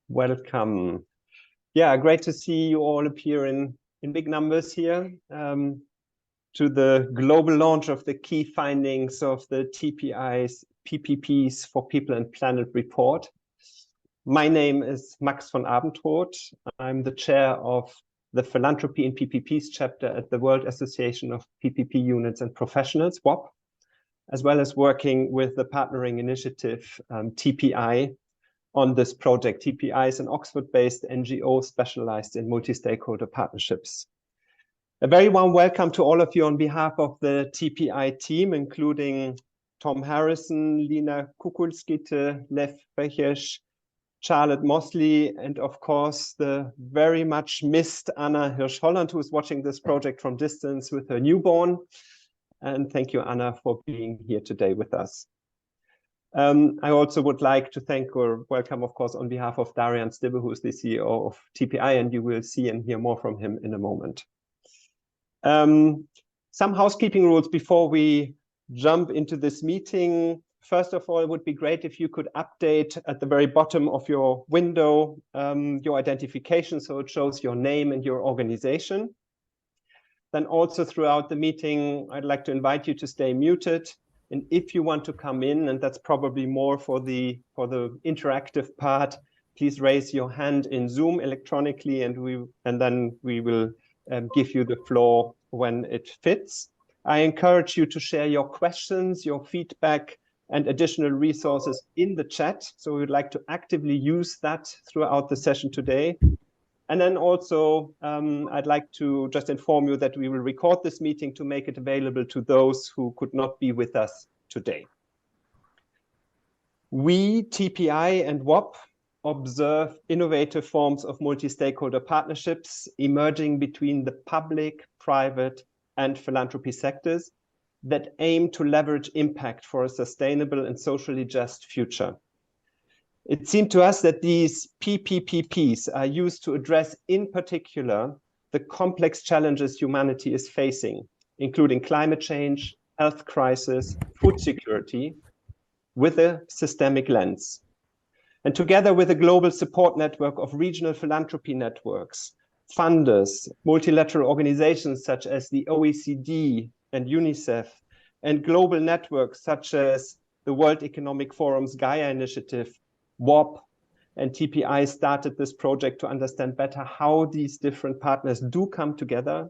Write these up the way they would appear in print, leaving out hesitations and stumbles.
Welcome. Yeah, great to see you all appear in big numbers here to the global launch of the key findings of the TPI's PPPs for People and Planet report. My name is Max von Abendroth. I'm the chair of the Philanthropy in PPPs chapter at the World Association of PPP Units and Professionals, WAP, as well as working with the partnering initiative TPI on this project. TPI is an Oxford-based NGO specialized in multi-stakeholder partnerships. A very warm welcome to all of you on behalf of the TPI team, including Tom Harrison, Lina Kukulskite, Lev Bechesh, Charlotte Mosley, and of course, the very much missed Anna Hirsch-Holland, who is watching this project from distance with her newborn. And thank you, Anna, for being here today with us. I also would like to thank or welcome, of course, on behalf of Darian Stibbe, who is the CEO of TPI, and you will see and hear more from him in a moment. Some housekeeping rules before we jump into this meeting. First of all, it would be great if you could update at the very bottom of your window your identification, so it shows your name and your organization. Then also throughout the meeting, I'd like to invite you to stay muted. And if you want to come in, and that's probably more for the interactive part, please raise your hand in Zoom electronically, and then we will give you the floor when it fits. I encourage you to share your questions, your feedback, and additional resources in the chat. So we'd like to actively use that throughout the session today. And then also, I'd like to just inform you that we will record this meeting to make it available to those who could not be with us today. We, TPI and WAP, observe innovative forms of multi-stakeholder partnerships emerging between the public, private, and philanthropy sectors that aim to leverage impact for a sustainable and socially just future. It seemed to us that these PPPPs are used to address, in particular, the complex challenges humanity is facing, including climate change, health crisis, food security, with a systemic lens. And together with a global support network of regional philanthropy networks, funders, multilateral organizations such as the OECD and UNICEF, and global networks such as the World Economic Forum's Gaia Initiative, WAP, and TPI started this project to understand better how these different partners do come together,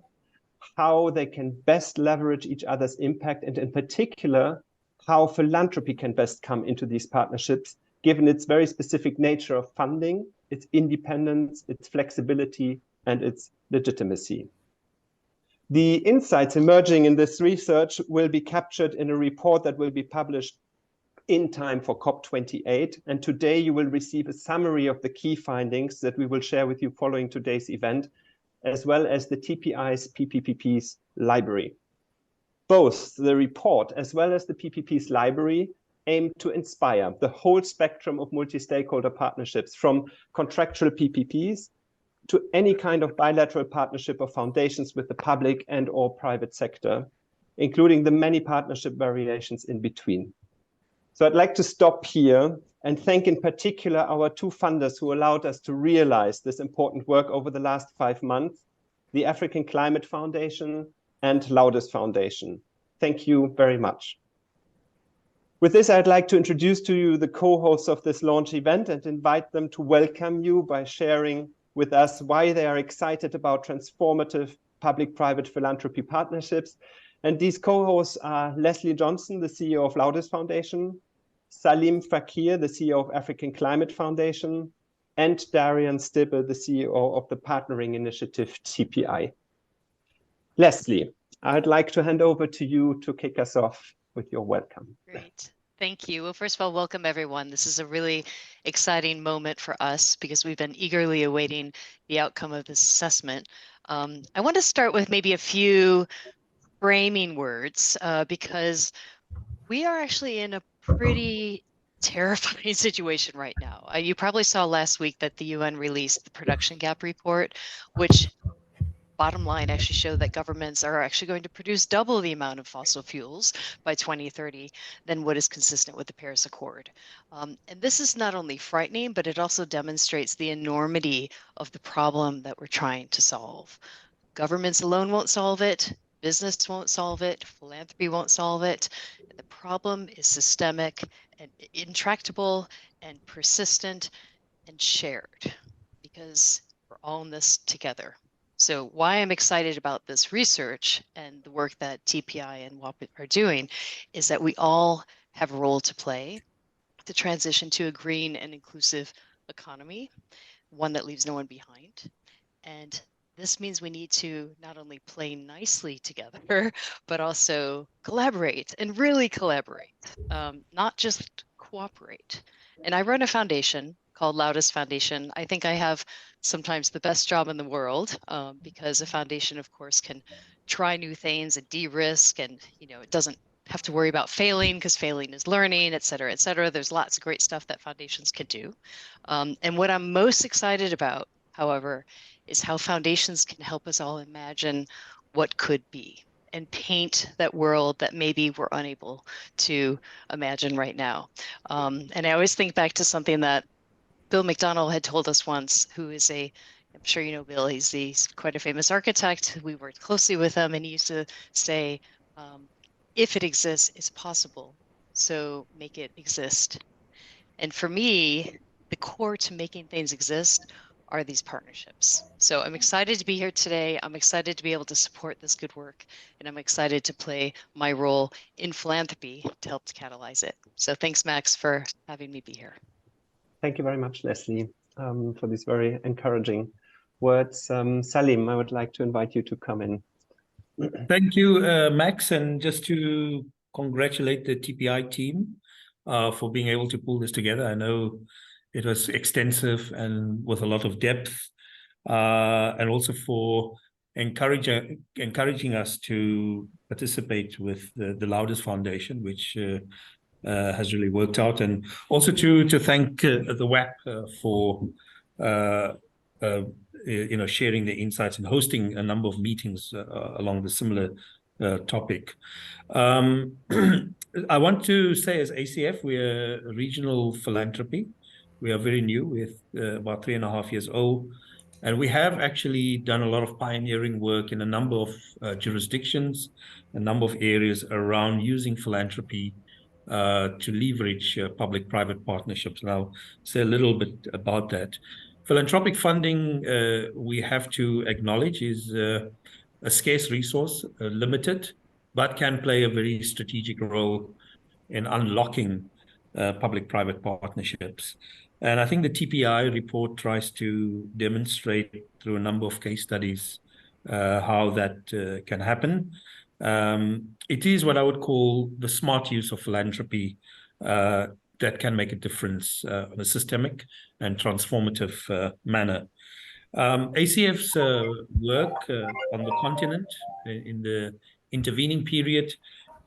how they can best leverage each other's impact, and in particular, how philanthropy can best come into these partnerships, given its very specific nature of funding, its independence, its flexibility, and its legitimacy. The insights emerging in this research will be captured in a report that will be published in time for COP28. And today you will receive a summary of the key findings that we will share with you following today's event, as well as the TPI's PPPPs library. Both the report as well as the PPPs library aim to inspire the whole spectrum of multi-stakeholder partnerships, from contractual PPPs to any kind of bilateral partnership of foundations with the public and or private sector, including the many partnership variations in between. So I'd like to stop here and thank in particular our two funders who allowed us to realize this important work over the last 5 months, the African Climate Foundation and Laudes Foundation. Thank you very much. With this, I'd like to introduce to you the co-hosts of this launch event and invite them to welcome you by sharing with us why they are excited about transformative public-private philanthropy partnerships. And these co-hosts are Leslie Johnson, the CEO of Laudes Foundation, Salim Fakir, the CEO of African Climate Foundation, and Darian Stibbe, the CEO of the partnering initiative TPI. Leslie, I'd like to hand over to you to kick us off with your welcome. Great. Thank you. Well, first of all, welcome everyone. This is a really exciting moment for us because we've been eagerly awaiting the outcome of this assessment. I want to start with maybe a few framing words because we are actually in a pretty terrifying situation right now. You probably saw last week that the UN released the production gap report, which bottom line actually show that governments are actually going to produce double the amount of fossil fuels by 2030 than what is consistent with the Paris Accord. And this is not only frightening, but it also demonstrates the enormity of the problem that we're trying to solve. Governments alone won't solve it. Business won't solve it. Philanthropy won't solve it. The problem is systemic and intractable and persistent and shared because we're all in this together. So why I'm excited about this research and the work that TPI and WAP are doing is that we all have a role to play to transition to a green and inclusive economy, one that leaves no one behind. And this means we need to not only play nicely together, but also collaborate and really collaborate, not just cooperate. And I run a foundation called Loudest Foundation. I think I have sometimes the best job in the world because a foundation, of course, can try new things and de-risk, and it doesn't have to worry about failing because failing is learning, et cetera, et cetera. There's lots of great stuff that foundations can do. And what I'm most excited about, however, is how foundations can help us all imagine what could be and paint that world that maybe we're unable to imagine right now. And I always think back to something that Bill McDonald had told us once, who is I'm sure you know Bill, he's quite a famous architect. We worked closely with him, and he used to say, if it exists, it's possible. So make it exist. And for me, the core to making things exist are these partnerships. So I'm excited to be here today. I'm excited to be able to support this good work, and I'm excited to play my role in philanthropy to help to catalyze it. So thanks, Max, for having me be here. Thank you very much, Leslie, for these very encouraging words. Salim, I would like to invite you to come in. Thank you, Max, and just to congratulate the TPI team for being able to pull this together. I know it was extensive and with a lot of depth, and also for encouraging us to participate with the Loudest Foundation, which has really worked out, and also to thank the WAP for sharing the insights and hosting a number of meetings along the similar topic. I want to say, as ACF, we're a regional philanthropy. We are very new, with about 3.5 years old. And we have actually done a lot of pioneering work in a number of jurisdictions, a number of areas around using philanthropy to leverage public-private partnerships. And I'll say a little bit about that. Philanthropic funding, we have to acknowledge, is a scarce resource, limited, but can play a very strategic role in unlocking public-private partnerships. And I think the TPI report tries to demonstrate through a number of case studies how that can happen. It is what I would call the smart use of philanthropy that can make a difference in a systemic and transformative manner. ACF's work on the continent in the intervening period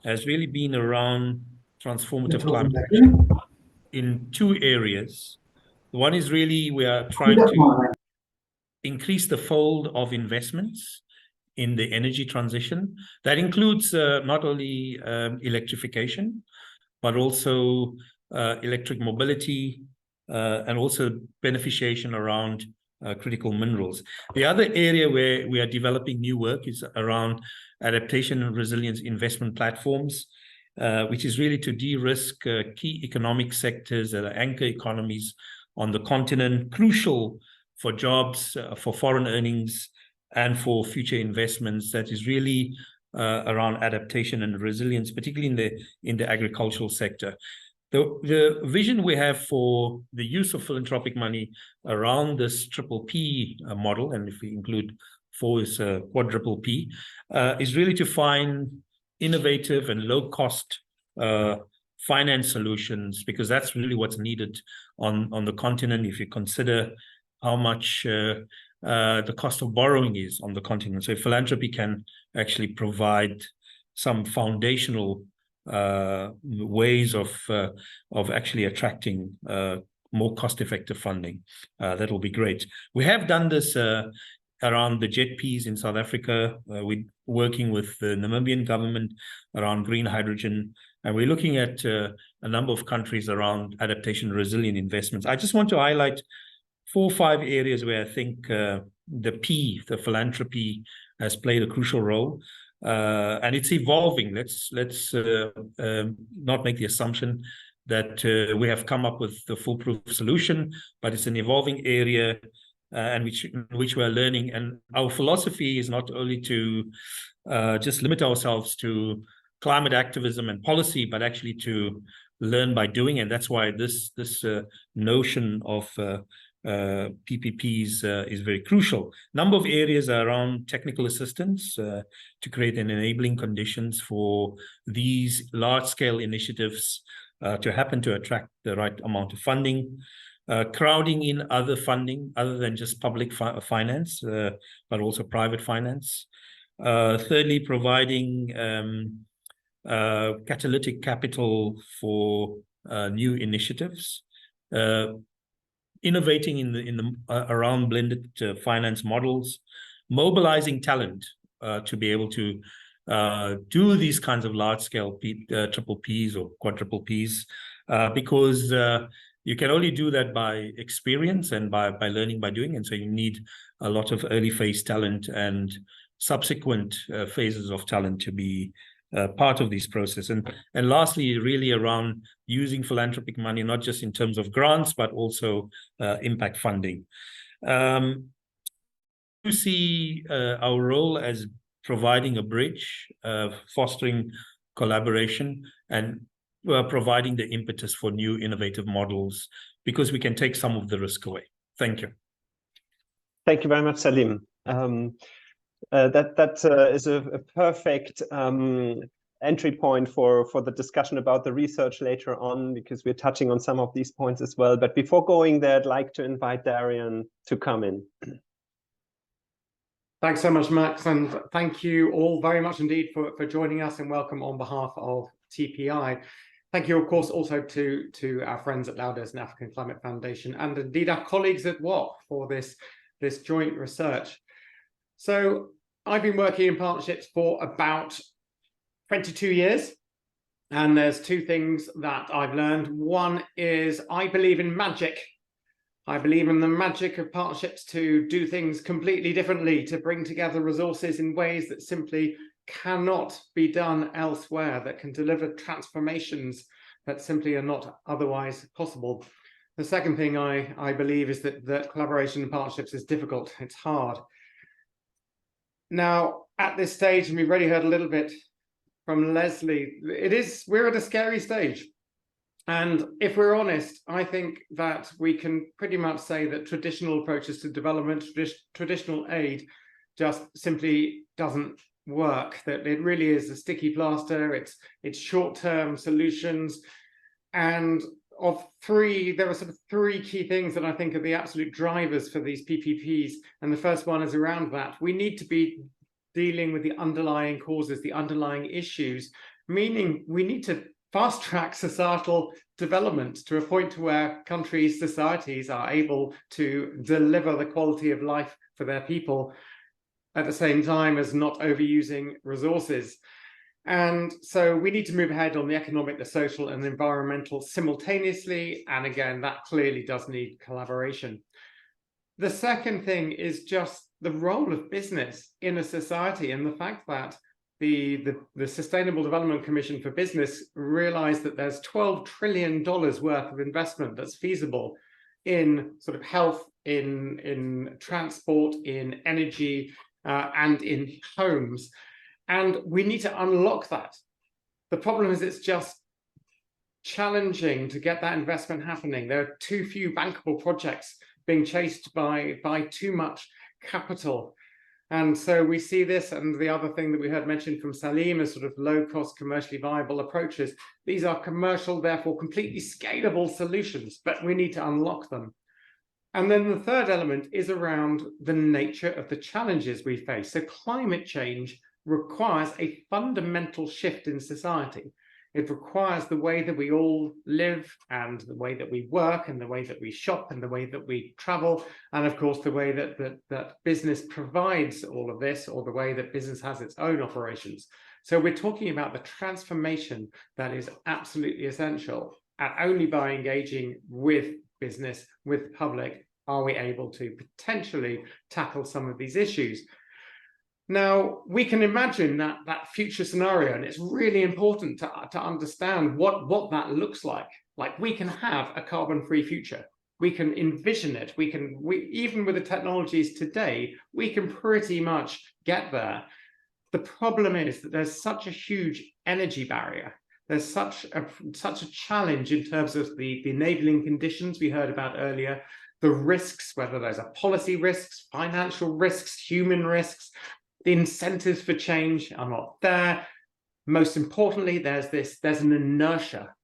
has really been around transformative climate action in two areas. One is really we are trying to increase the fold of investments in the energy transition. That includes not only electrification, but also electric mobility, and also beneficiation around critical minerals. The other area where we are developing new work is around adaptation and resilience investment platforms, which is really to de-risk key economic sectors that are anchor economies on the continent, crucial for jobs, for foreign earnings, and for future investments. That is really around adaptation and resilience, particularly in the agricultural sector. The vision we have for the use of philanthropic money around this triple P model, and if we include 4 is quadruple P, is really to find innovative and low-cost finance solutions, because that's really what's needed on the continent. If you consider how much the cost of borrowing is on the continent, so philanthropy can actually provide some foundational ways of actually attracting more cost-effective funding. That will be great. We have done this around the JETPs in South Africa. We're working with the Namibian government around green hydrogen, and we're looking at a number of countries around adaptation resilient investments. I just want to highlight 4 or 5 areas where I think the philanthropy, has played a crucial role, and it's evolving. Let's not make the assumption that we have come up with the foolproof solution, but it's an evolving area, and which we're learning. And our philosophy is not only to just limit ourselves to climate activism and policy, but actually to learn by doing. And that's why this notion of PPPs is very crucial. Number of areas are around technical assistance to create an enabling conditions for these large-scale initiatives to happen, to attract the right amount of funding, crowding in other funding other than just public finance, but also private finance. Thirdly, providing catalytic capital for new initiatives. Innovating in the around blended finance models, mobilizing talent to be able to do these kinds of large-scale triple Ps or quadruple Ps, because you can only do that by experience and by learning by doing. And so you need a lot of early phase talent and subsequent phases of talent to be part of this process. And lastly, really around using philanthropic money, not just in terms of grants, but also impact funding. You see our role as providing a bridge, fostering collaboration, and providing the impetus for new innovative models, because we can take some of the risk away. Thank you. Thank you very much, Salim. That is a perfect entry point for the discussion about the research later on, because we're touching on some of these points as well. But before going there, I'd like to invite Darian to come in. Thanks so much, Max, and thank you all very much indeed for joining us, and welcome on behalf of TPI. Thank you, of course, also to our friends at Laudes and African Climate Foundation, and indeed our colleagues at WOP for this joint research. So I've been working in partnerships for about 22 years, and there's 2 things that I've learned. One is I believe in magic. I believe in the magic of partnerships to do things completely differently, to bring together resources in ways that simply cannot be done elsewhere, that can deliver transformations that simply are not otherwise possible. The second thing I believe is that collaboration and partnerships is difficult, it's hard. Now, at this stage, and we've already heard a little bit from Leslie, we're at a scary stage. And if we're honest, I think that we can pretty much say that traditional approaches to development, traditional aid, just simply doesn't work. That it really is a sticky plaster. It's short-term solutions. And there are sort of 3 key things that I think are the absolute drivers for these PPPs. And the first one is around that. We need to be dealing with the underlying causes, the underlying issues, meaning we need to fast-track societal development to a point where countries, societies are able to deliver the quality of life for their people at the same time as not overusing resources. And so we need to move ahead on the economic, the social, and the environmental simultaneously. And again, that clearly does need collaboration. The second thing is just the role of business in a society, and the fact that the Sustainable Development Commission for Business realized that there's $12 trillion worth of investment that's feasible in sort of health, in transport, in energy, and in homes. And we need to unlock that. The problem is it's just challenging to get that investment happening. There are too few bankable projects being chased by too much capital. And so we see this, and the other thing that we heard mentioned from Salim is sort of low-cost, commercially viable approaches. These are commercial, therefore completely scalable solutions, but we need to unlock them. And then the third element is around the nature of the challenges we face. So climate change requires a fundamental shift in society. It requires the way that we all live and the way that we work and the way that we shop and the way that we travel. And of course, the way that business provides all of this, or the way that business has its own operations. So we're talking about the transformation that is absolutely essential. And only by engaging with business, with public, are we able to potentially tackle some of these issues. Now, we can imagine that future scenario, and it's really important to understand what that looks like. Like, we can have a carbon-free future. We can envision it. We even with the technologies today, we can pretty much get there. The problem is that there's such a huge energy barrier. There's such a challenge in terms of the enabling conditions we heard about earlier, the risks, whether those are policy risks, financial risks, human risks. The incentives for change are not there. Most importantly, there's an inertia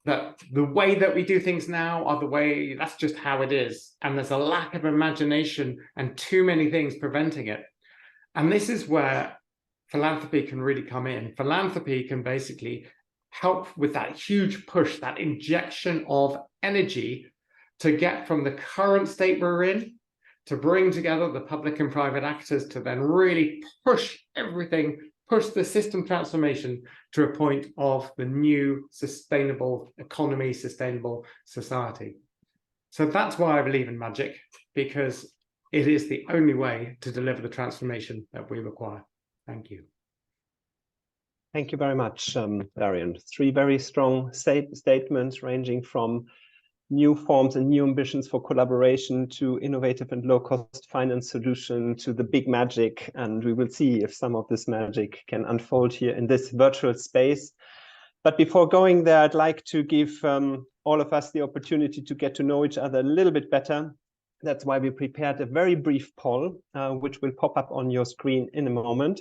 that the way that we do things now are the way, that's just how it is. And there's a lack of imagination and too many things preventing it. And this is where philanthropy can really come in. Philanthropy can basically help with that huge push, that injection of energy to get from the current state we're in, to bring together the public and private actors to then really push everything, push the system transformation to a point of the new sustainable economy, sustainable society. So that's why I believe in magic, because it is the only way to deliver the transformation that we require. Thank you. Thank you very much, Darian. 3 very strong statements ranging from new forms and new ambitions for collaboration to innovative and low-cost finance solution to the big magic. And we will see if some of this magic can unfold here in this virtual space. But before going there, I'd like to give all of us the opportunity to get to know each other a little bit better. That's why we prepared a very brief poll, which will pop up on your screen in a moment.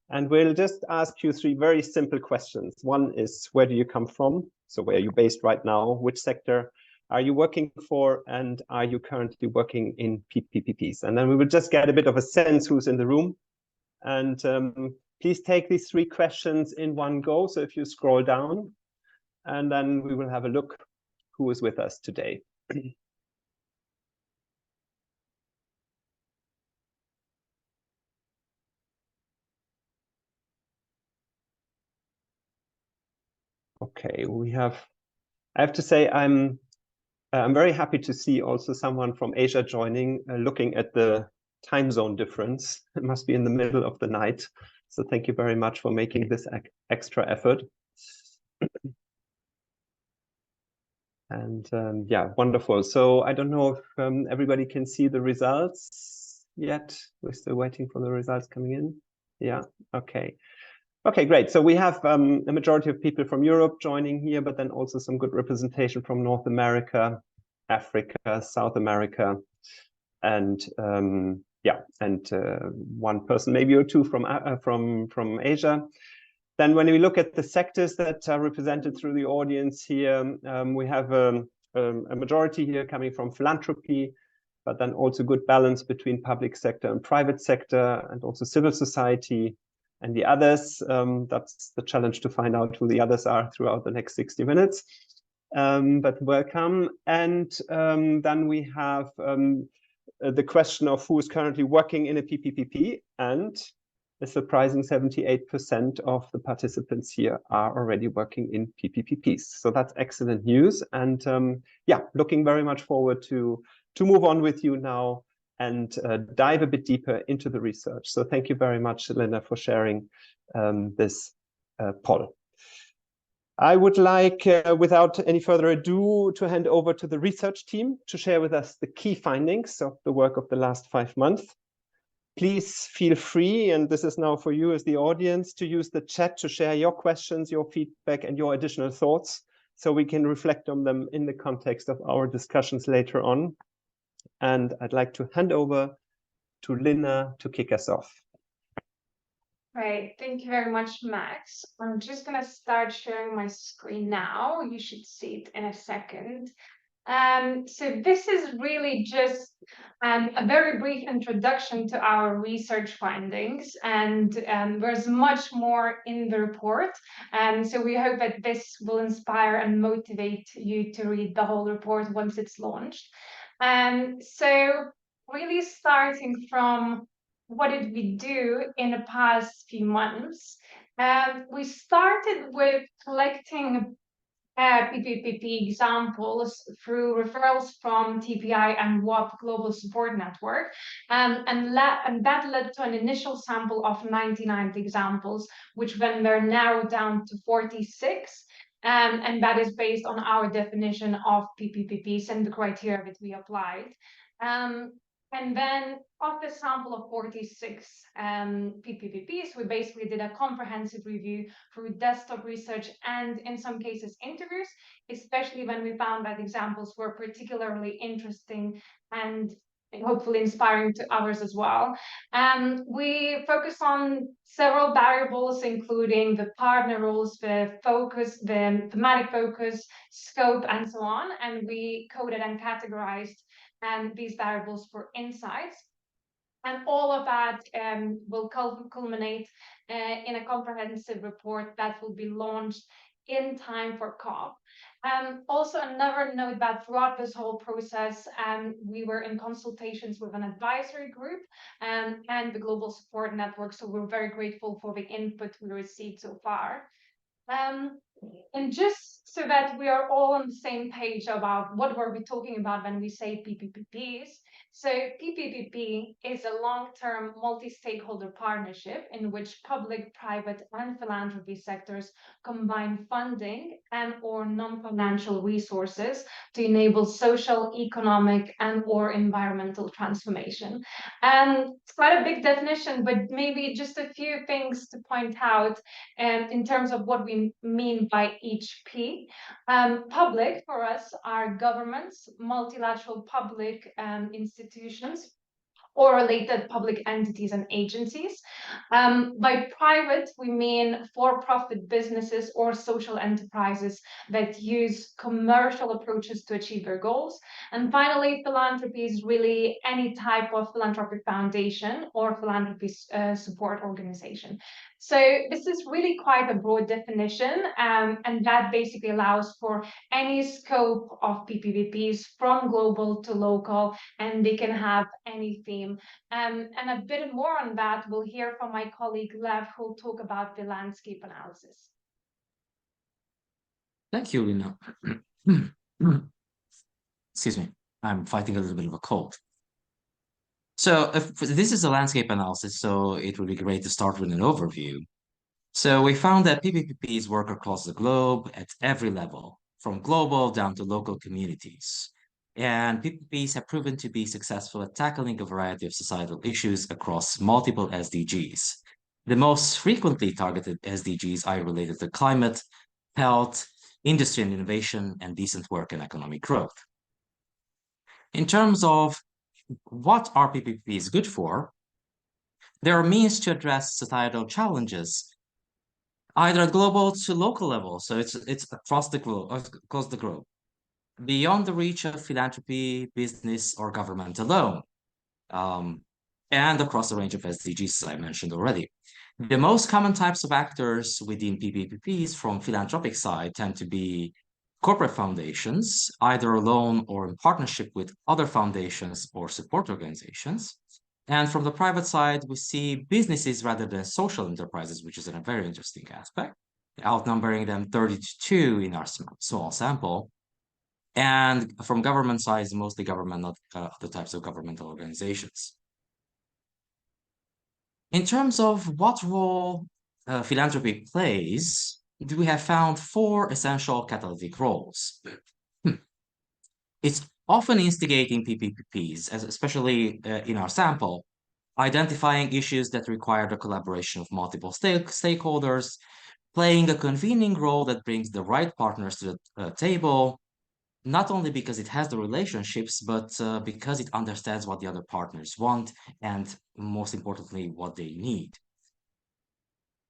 And we'll just ask you 3 very simple questions. One is, where do you come from? So where are you based right now? Which sector are you working for? And are you currently working in PPPPs? And then we will just get a bit of a sense who's in the room. And please take these 3 questions in one go. So if you scroll down, and then we will have a look who is with us today. Okay, I have to say, I'm very happy to see also someone from Asia joining, looking at the time zone difference. It must be in the middle of the night. So thank you very much for making this extra effort. And yeah, wonderful. So I don't know if everybody can see the results yet. We're still waiting for the results coming in. Yeah, okay. Okay, great. So we have a majority of people from Europe joining here, but then also some good representation from North America, Africa, South America, and yeah, and 1 person, maybe or 2 from Asia. Then when we look at the sectors that are represented through the audience here, we have a majority here coming from philanthropy, but then also good balance between public sector and private sector, and also civil society. And the others, that's the challenge to find out who the others are throughout the next 60 minutes. But welcome. And then we have the question of who is currently working in a PPPP, and a surprising 78% of the participants here are already working in PPPPs. So that's excellent news. And yeah, looking very much forward to move on with you now and dive a bit deeper into the research. So thank you very much, Linda, for sharing this poll. I would like, without any further ado, to hand over to the research team to share with us the key findings of the work of the last 5 months. Please feel free, and this is now for you as the audience, to use the chat to share your questions, your feedback, and your additional thoughts, so we can reflect on them in the context of our discussions later on. And I'd like to hand over to Lina to kick us off. Great, thank you very much, Max. I'm just going to start sharing my screen now. You should see it in a second. So this is really just And a very brief introduction to our research findings, and there's much more in the report. So we hope that this will inspire and motivate you to read the whole report once it's launched. So really starting from what did we do in the past few months? We started with collecting PPPP examples through referrals from TPI and WAP Global Support Network. And that led to an initial sample of 99 examples, which then were narrowed down to 46. And that is based on our definition of PPPPs and the criteria that we applied. And then of the sample of 46 PPPPs, we basically did a comprehensive review through desktop research and in some cases interviews, especially when we found that examples were particularly interesting and hopefully inspiring to others as well. We focus on several variables, including the partner rules, the focus, the thematic focus, scope, and so on. And we coded and categorized these variables for insights. And all of that will culminate in a comprehensive report that will be launched in time for COP. Also, another note that throughout this whole process, we were in consultations with an advisory group and the Global Support Network. So we're very grateful for the input we received so far. And just so that we are all on the same page about what were we talking about when we say PPPPs. So PPPP is a long-term multi-stakeholder partnership in which public, private, and philanthropy sectors combine funding and or non-financial resources to enable social, economic, and or environmental transformation. And it's quite a big definition, but maybe just a few things to point out in terms of what we mean by each P. Public for us are governments, multilateral public institutions, or related public entities and agencies. By private, we mean for-profit businesses or social enterprises that use commercial approaches to achieve their goals. And finally, philanthropy is really any type of philanthropic foundation or philanthropy support organization. So this is really quite a broad definition, and that basically allows for any scope of PPPPs from global to local, and they can have any theme. And a bit more on that, we'll hear from my colleague Lev, who'll talk about the landscape analysis. Thank you, Lina. Excuse me, I'm fighting a little bit of a cold. So if this is a landscape analysis, so it would be great to start with an overview. So we found that PPPPs work across the globe at every level, from global down to local communities. And PPPs have proven to be successful at tackling a variety of societal issues across multiple SDGs. The most frequently targeted SDGs are related to climate, health, industry and innovation, and decent work and economic growth. In terms of what are PPPs good for, there are means to address societal challenges, either global to local level, so it's across the globe, beyond the reach of philanthropy, business, or government alone, and across a range of SDGs, as I mentioned already. The most common types of actors within PPPPs from philanthropic side tend to be corporate foundations, either alone or in partnership with other foundations or support organizations. And from the private side, we see businesses rather than social enterprises, which is a very interesting aspect, outnumbering them 30 to 2 in our small sample. And from government side, mostly government, not other types of governmental organizations. In terms of what role philanthropy plays, we have found 4 essential catalytic roles. It's often instigating PPPPs, especially in our sample, identifying issues that require the collaboration of multiple stakeholders, playing a convening role that brings the right partners to the table, not only because it has the relationships, but because it understands what the other partners want and, most importantly, what they need.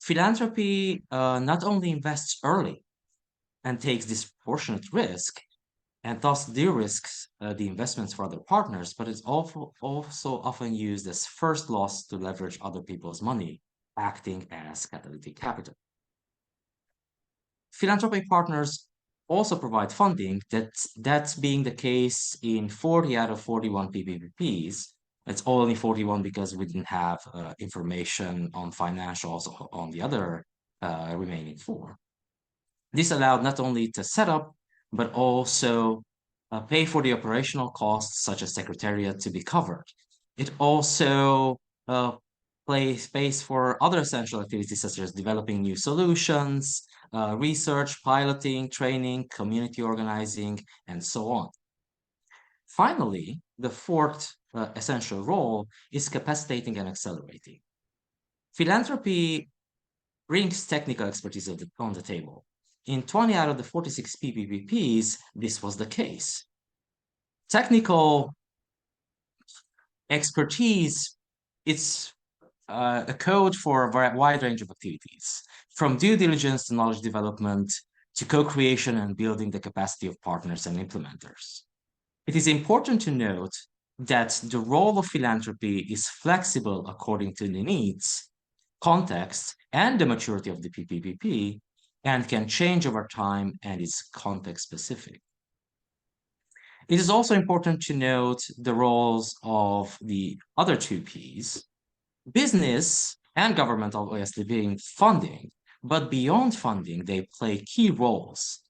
Philanthropy not only invests early and takes disproportionate risk, and thus de-risks the investments for other partners, but it's also often used as first loss to leverage other people's money, acting as catalytic capital. Philanthropic partners also provide funding. That's being the case in 40 out of 41 PPPPs. It's only 41 because we didn't have information on financials on the other remaining 4. This allowed not only to set up, but also pay for the operational costs, such as secretariat, to be covered. It also plays space for other essential activities, such as developing new solutions, research, piloting, training, community organizing, and so on. Finally, the 4th essential role is capacitating and accelerating. Philanthropy brings technical expertise on the table. In 20 out of the 46 PPPPs, this was the case. Technical expertise, it's a code for a wide range of activities, from due diligence to knowledge development to co-creation and building the capacity of partners and implementers. It is important to note that the role of philanthropy is flexible according to the needs, context, and the maturity of the PPPP, and can change over time and is context specific. It is also important to note the roles of the other 2 Ps. Business and government obviously being funding, but beyond funding, they play key roles.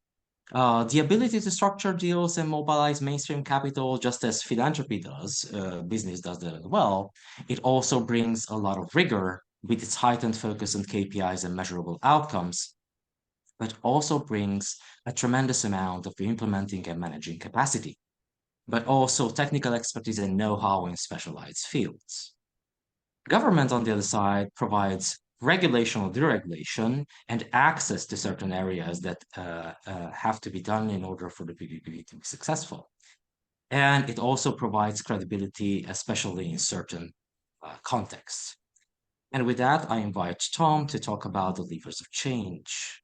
The ability to structure deals and mobilize mainstream capital, just as philanthropy does, business does that as well. It also brings a lot of rigor with its heightened focus on KPIs and measurable outcomes, but also brings a tremendous amount of implementing and managing capacity, but also technical expertise and know-how in specialized fields. Government, on the other side, provides regulation or deregulation and access to certain areas that have to be done in order for the PPP to be successful. And it also provides credibility, especially in certain contexts. And with that, I invite Tom to talk about the levers of change.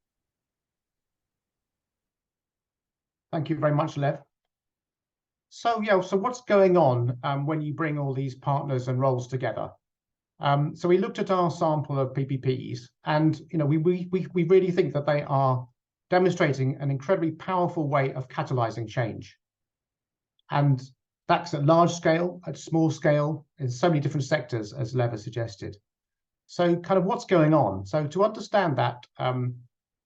Thank you very much, Lev. So what's going on when you bring all these partners and roles together? So we looked at our sample of PPPs, and we really think that they are demonstrating an incredibly powerful way of catalyzing change. And that's at large scale, at small scale, in so many different sectors, as Lev has suggested. So kind of what's going on? So to understand that,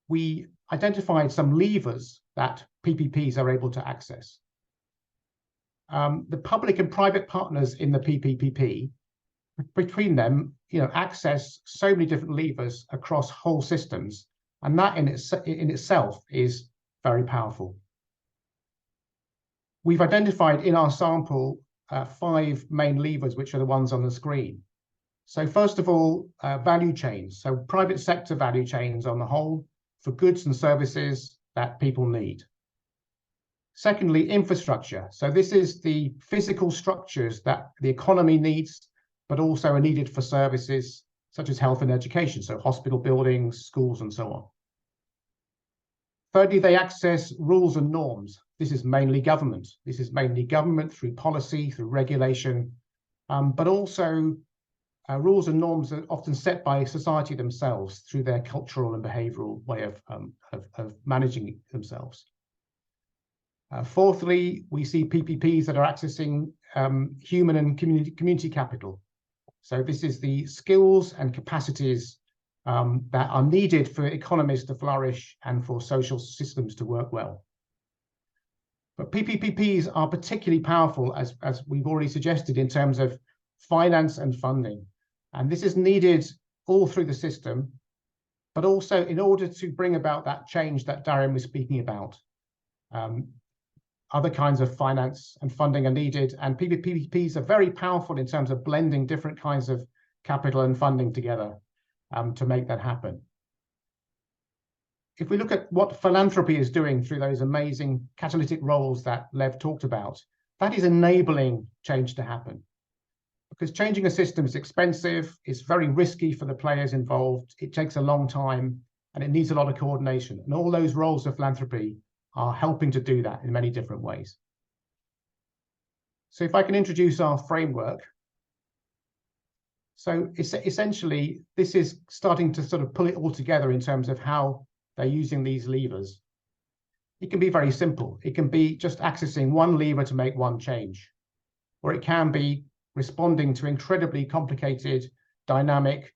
we identified some levers that PPPs are able to access. The public and private partners in the PPPP, between them, access so many different levers across whole systems, and that in itself is very powerful. We've identified in our sample 5 main levers, which are the ones on the screen. So first of all, value chains. So private sector value chains on the whole for goods and services that people need. Secondly, infrastructure. So this is the physical structures that the economy needs, but also are needed for services such as health and education, so hospital buildings, schools, and so on. Thirdly, they access rules and norms. This is mainly government. This is mainly government through policy, through regulation, but also rules and norms are often set by society themselves through their cultural and behavioral way of managing themselves. Fourthly, we see PPPs that are accessing human and community capital. So this is the skills and capacities that are needed for economies to flourish and for social systems to work well. But PPPPs are particularly powerful, as we've already suggested, in terms of finance and funding. And this is needed all through the system, but also in order to bring about that change that Darian was speaking about. Other kinds of finance and funding are needed, and PPPPs are very powerful in terms of blending different kinds of capital and funding together to make that happen. If we look at what philanthropy is doing through those amazing catalytic roles that Lev talked about, that is enabling change to happen. Because changing a system is expensive, it's very risky for the players involved, it takes a long time, and it needs a lot of coordination. And all those roles of philanthropy are helping to do that in many different ways. So if I can introduce our framework. So essentially, this is starting to sort of pull it all together in terms of how they're using these levers. It can be very simple. It can be just accessing one lever to make one change, or it can be responding to incredibly complicated, dynamic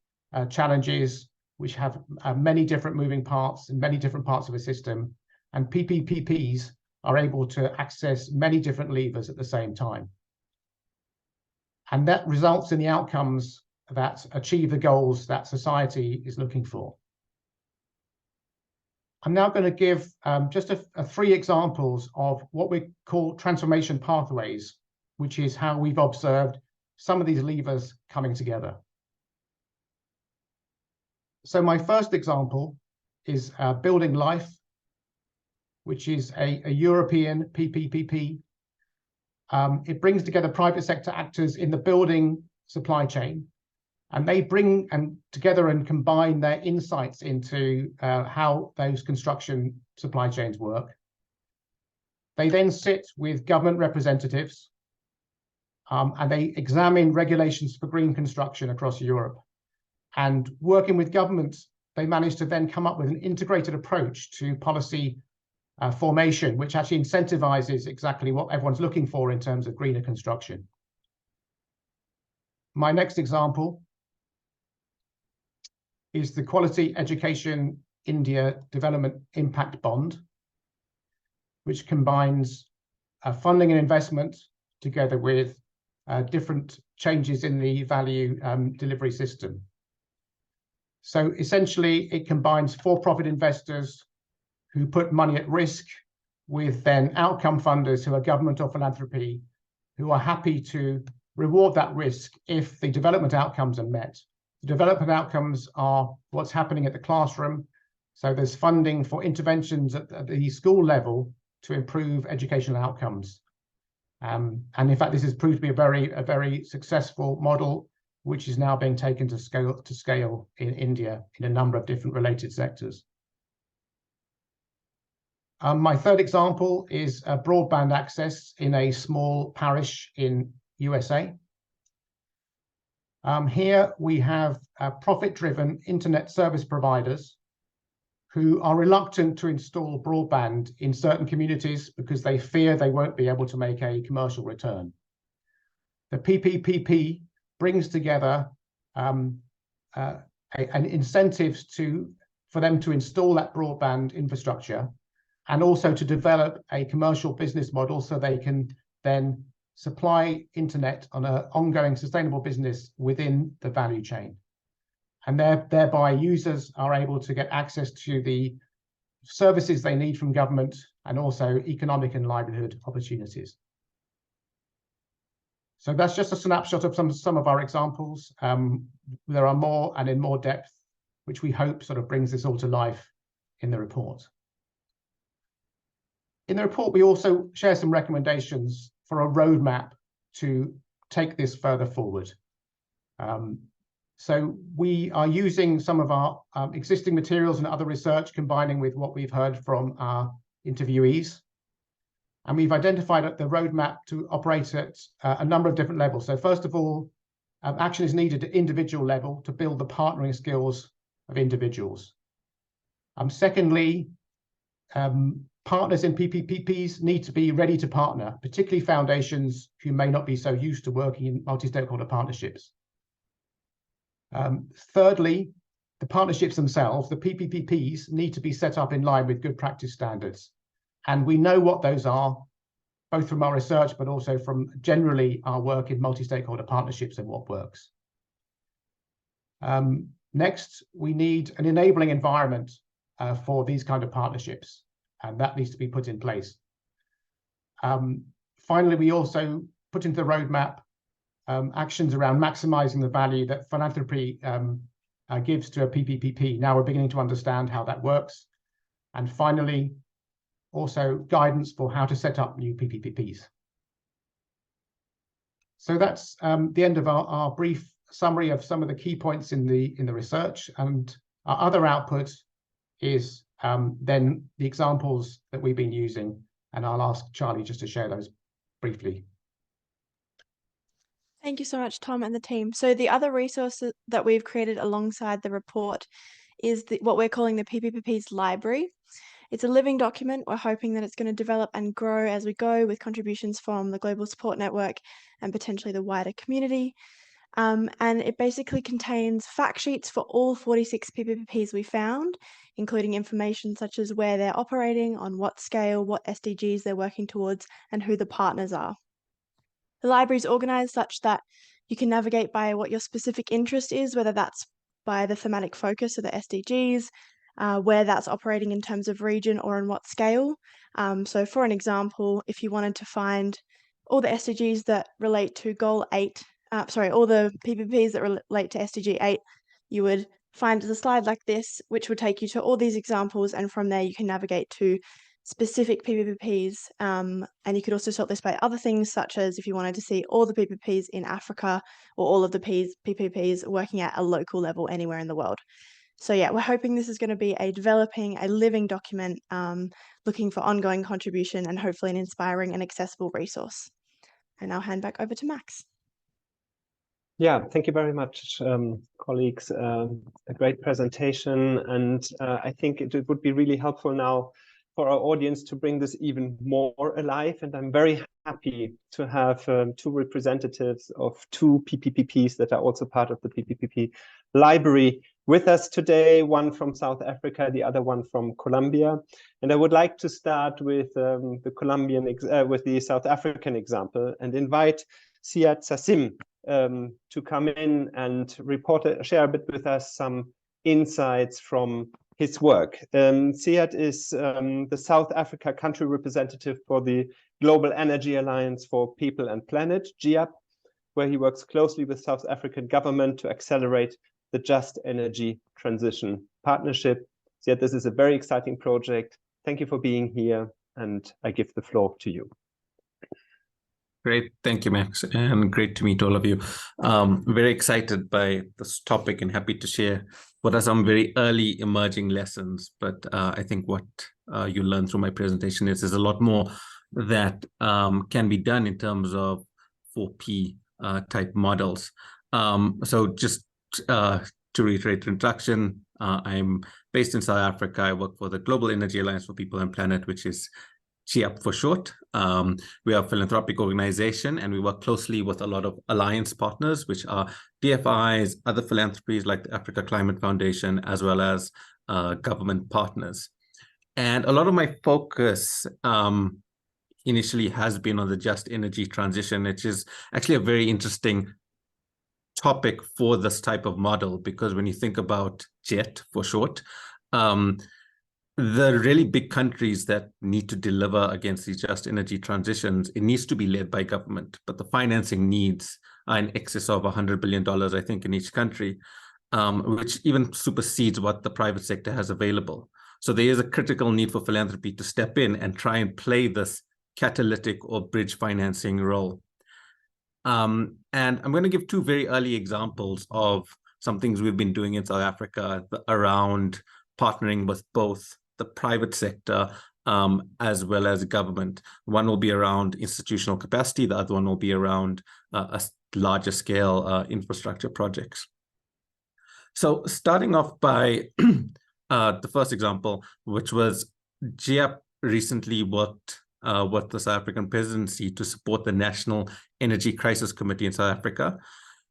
challenges, which have many different moving parts in many different parts of a system. And PPPPs are able to access many different levers at the same time. And that results in the outcomes that achieve the goals that society is looking for. I'm now going to give just three examples of what we call transformation pathways, which is how we've observed some of these levers coming together. So my first example is Building Life, which is a European PPPP. It brings together private sector actors in the building supply chain, and they bring together and combine their insights into how those construction supply chains work. They then sit with government representatives, and they examine regulations for green construction across Europe. And working with governments, they managed to then come up with an integrated approach to policy formation, which actually incentivizes exactly what everyone's looking for in terms of greener construction. My next example is the Quality Education India Development Impact Bond, which combines funding and investment together with different changes in the value delivery system. So essentially, it combines for-profit investors who put money at risk with then outcome funders who are government or philanthropy, who are happy to reward that risk if the development outcomes are met. The development outcomes are what's happening at the classroom. So there's funding for interventions at the school level to improve educational outcomes. And in fact, this has proved to be a very successful model, which is now being taken to scale in India in a number of different related sectors. My third example is broadband access in a small parish in USA. Here we have profit-driven internet service providers who are reluctant to install broadband in certain communities because they fear they won't be able to make a commercial return. The PPPP brings together an incentives for them to install that broadband infrastructure, and also to develop a commercial business model so they can then supply internet on an ongoing sustainable business within the value chain. And thereby users are able to get access to the services they need from government and also economic and livelihood opportunities. So that's just a snapshot of some of our examples. There are more and in more depth, which we hope sort of brings this all to life in the report. In the report, we also share some recommendations for a roadmap to take this further forward. So we are using some of our existing materials and other research, combining with what we've heard from our interviewees. And we've identified the roadmap to operate at a number of different levels. So first of all, action is needed at individual level to build the partnering skills of individuals. Secondly, partners in PPPPs need to be ready to partner, particularly foundations who may not be so used to working in multi-stakeholder partnerships. Thirdly, the partnerships themselves, the PPPPs, need to be set up in line with good practice standards. And we know what those are, both from our research, but also from generally our work in multi-stakeholder partnerships and what works. Next, we need an enabling environment for these kind of partnerships, and that needs to be put in place. Finally, we also put into the roadmap actions around maximizing the value that philanthropy gives to a PPPP. Now we're beginning to understand how that works. And finally, also guidance for how to set up new PPPPs. So that's the end of our brief summary of some of the key points in the research. And our other output is then the examples that we've been using, and I'll ask Charlie just to share those briefly. Thank you so much, Tom and the team. So the other resources that we've created alongside the report is what we're calling the PPPPs library. It's a living document. We're hoping that it's going to develop and grow as we go, with contributions from the Global Support Network and potentially the wider community. And it basically contains fact sheets for all 46 PPPs we found, including information such as where they're operating, on what scale, what SDGs they're working towards, and who the partners are. The library is organised such that you can navigate by what your specific interest is, whether that's by the thematic focus of the SDGs, where that's operating in terms of region or on what scale. So for an example, if you wanted to find all the SDGs that relate to Goal 8, all the PPPs that relate to SDG 8, you would find a slide like this, which would take you to all these examples, and from there you can navigate to specific PPPs, and you could also sort this by other things, such as if you wanted to see all the PPPs in Africa or all of the PPPs working at a local level anywhere in the world. So yeah, we're hoping this is going to be a living document, looking for ongoing contribution and hopefully an inspiring and accessible resource. And I'll hand back over to Max. Yeah, thank you very much, colleagues. A great presentation, and I think it would be really helpful now for our audience to bring this even more alive. And I'm very happy to have two representatives of two PPPPs that are also part of the PPPP library with us today, one from South Africa, the other one from Colombia. And I would like to start with the South African example and invite Siad Sassim to come in and share a bit with us some insights from his work. Siad is the South Africa country representative for the Global Energy Alliance for People and Planet, GEAP, where he works closely with South African government to accelerate the Just Energy Transition Partnership. Siad, this is a very exciting project. Thank you for being here, and I give the floor to you. Great. Thank you, Max. And great to meet all of you. Very excited by this topic and happy to share what are some very early emerging lessons. But I think what you learn through my presentation is there's a lot more that can be done in terms of 4P type models. So just to reiterate the introduction, I'm based in South Africa. I work for the Global Energy Alliance for People and Planet, which is GEAP for short. We are a philanthropic organization, and we work closely with a lot of alliance partners, which are DFIs, other philanthropies like the Africa Climate Foundation, as well as government partners. And a lot of my focus initially has been on the just energy transition, which is actually a very interesting topic for this type of model, because when you think about JET for short, the really big countries that need to deliver against these just energy transitions, it needs to be led by government, but the financing needs are in excess of $100 billion, I think, in each country, which even supersedes what the private sector has available. So there is a critical need for philanthropy to step in and try and play this catalytic or bridge financing role. And I'm going to give two very early examples of some things we've been doing in South Africa around partnering with both the private sector as well as government. One will be around institutional capacity. The other one will be around a larger scale infrastructure projects. So starting off by the first example, which was GEAP recently worked with the South African presidency to support the National Energy Crisis Committee in South Africa,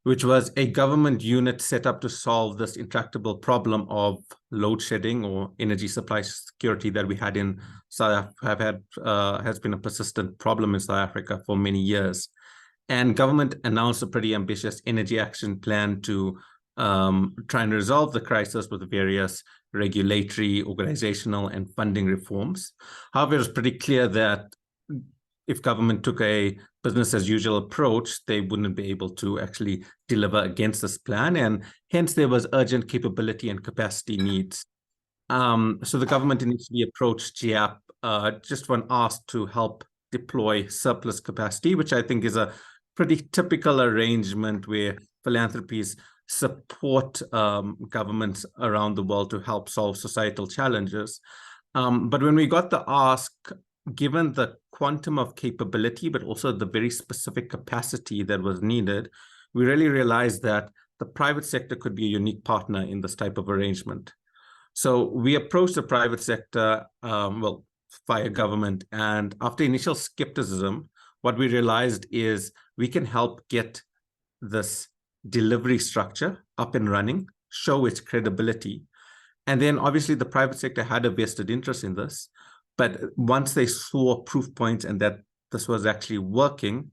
which was a government unit set up to solve this intractable problem of load shedding or energy supply security that we had in has been a persistent problem in South Africa for many years. And government announced a pretty ambitious energy action plan to try and resolve the crisis with various regulatory, organizational, and funding reforms. However, it was pretty clear that if government took a business as usual approach, they wouldn't be able to actually deliver against this plan. And hence there was urgent capability and capacity needs. So the government initially approached GEAP just when asked to help deploy surplus capacity, which I think is a pretty typical arrangement where philanthropies support governments around the world to help solve societal challenges. But when we got the ask, given the quantum of capability, but also the very specific capacity that was needed, we really realized that the private sector could be a unique partner in this type of arrangement. So we approached the private sector, via government, and after initial skepticism, what we realized is we can help get this delivery structure up and running, show its credibility. And then obviously the private sector had a vested interest in this, but once they saw proof points and that this was actually working,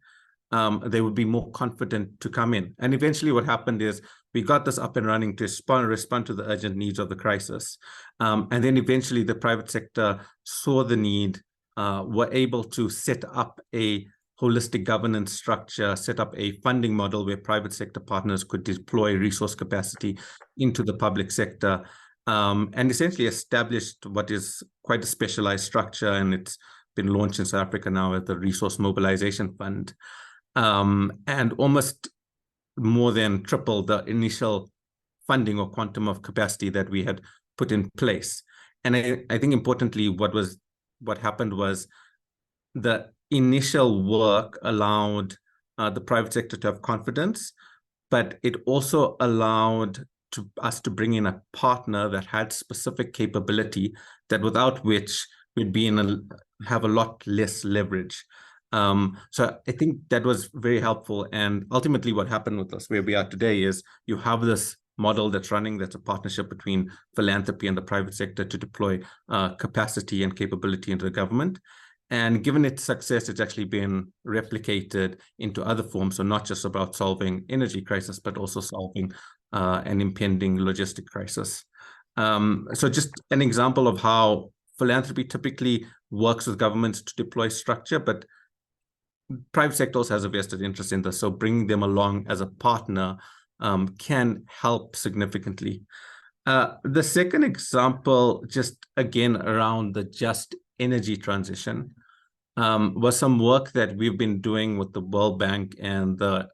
they would be more confident to come in. And eventually what happened is we got this up and running to respond to the urgent needs of the crisis. And then eventually the private sector saw the need, were able to set up a holistic governance structure, set up a funding model where private sector partners could deploy resource capacity into the public sector, and essentially established what is quite a specialized structure, and it's been launched in South Africa now as the Resource Mobilization Fund, and almost more than triple the initial funding or quantum of capacity that we had put in place. And I think importantly, what happened was the initial work allowed the private sector to have confidence, but it also allowed us to bring in a partner that had specific capability that without which we'd have a lot less leverage. So I think that was very helpful. And ultimately what happened with us where we are today is you have this model that's running, that's a partnership between philanthropy and the private sector to deploy capacity and capability into the government. And given its success, it's actually been replicated into other forms. So not just about solving energy crisis, but also solving an impending logistic crisis. So just an example of how philanthropy typically works with governments to deploy structure, but private sector also has a vested interest in this. So bringing them along as a partner can help significantly. The second example, just again around the just energy transition, was some work that we've been doing with the World Bank and the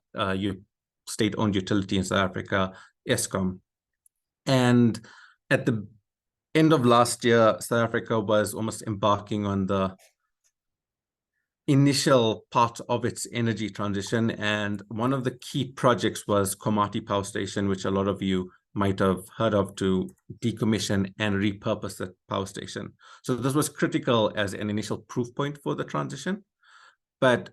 state-owned utility in South Africa, Eskom. And at the end of last year, South Africa was almost embarking on the initial part of its energy transition. And one of the key projects was Komati Power Station, which a lot of you might have heard of, to decommission and repurpose the power station. So this was critical as an initial proof point for the transition, but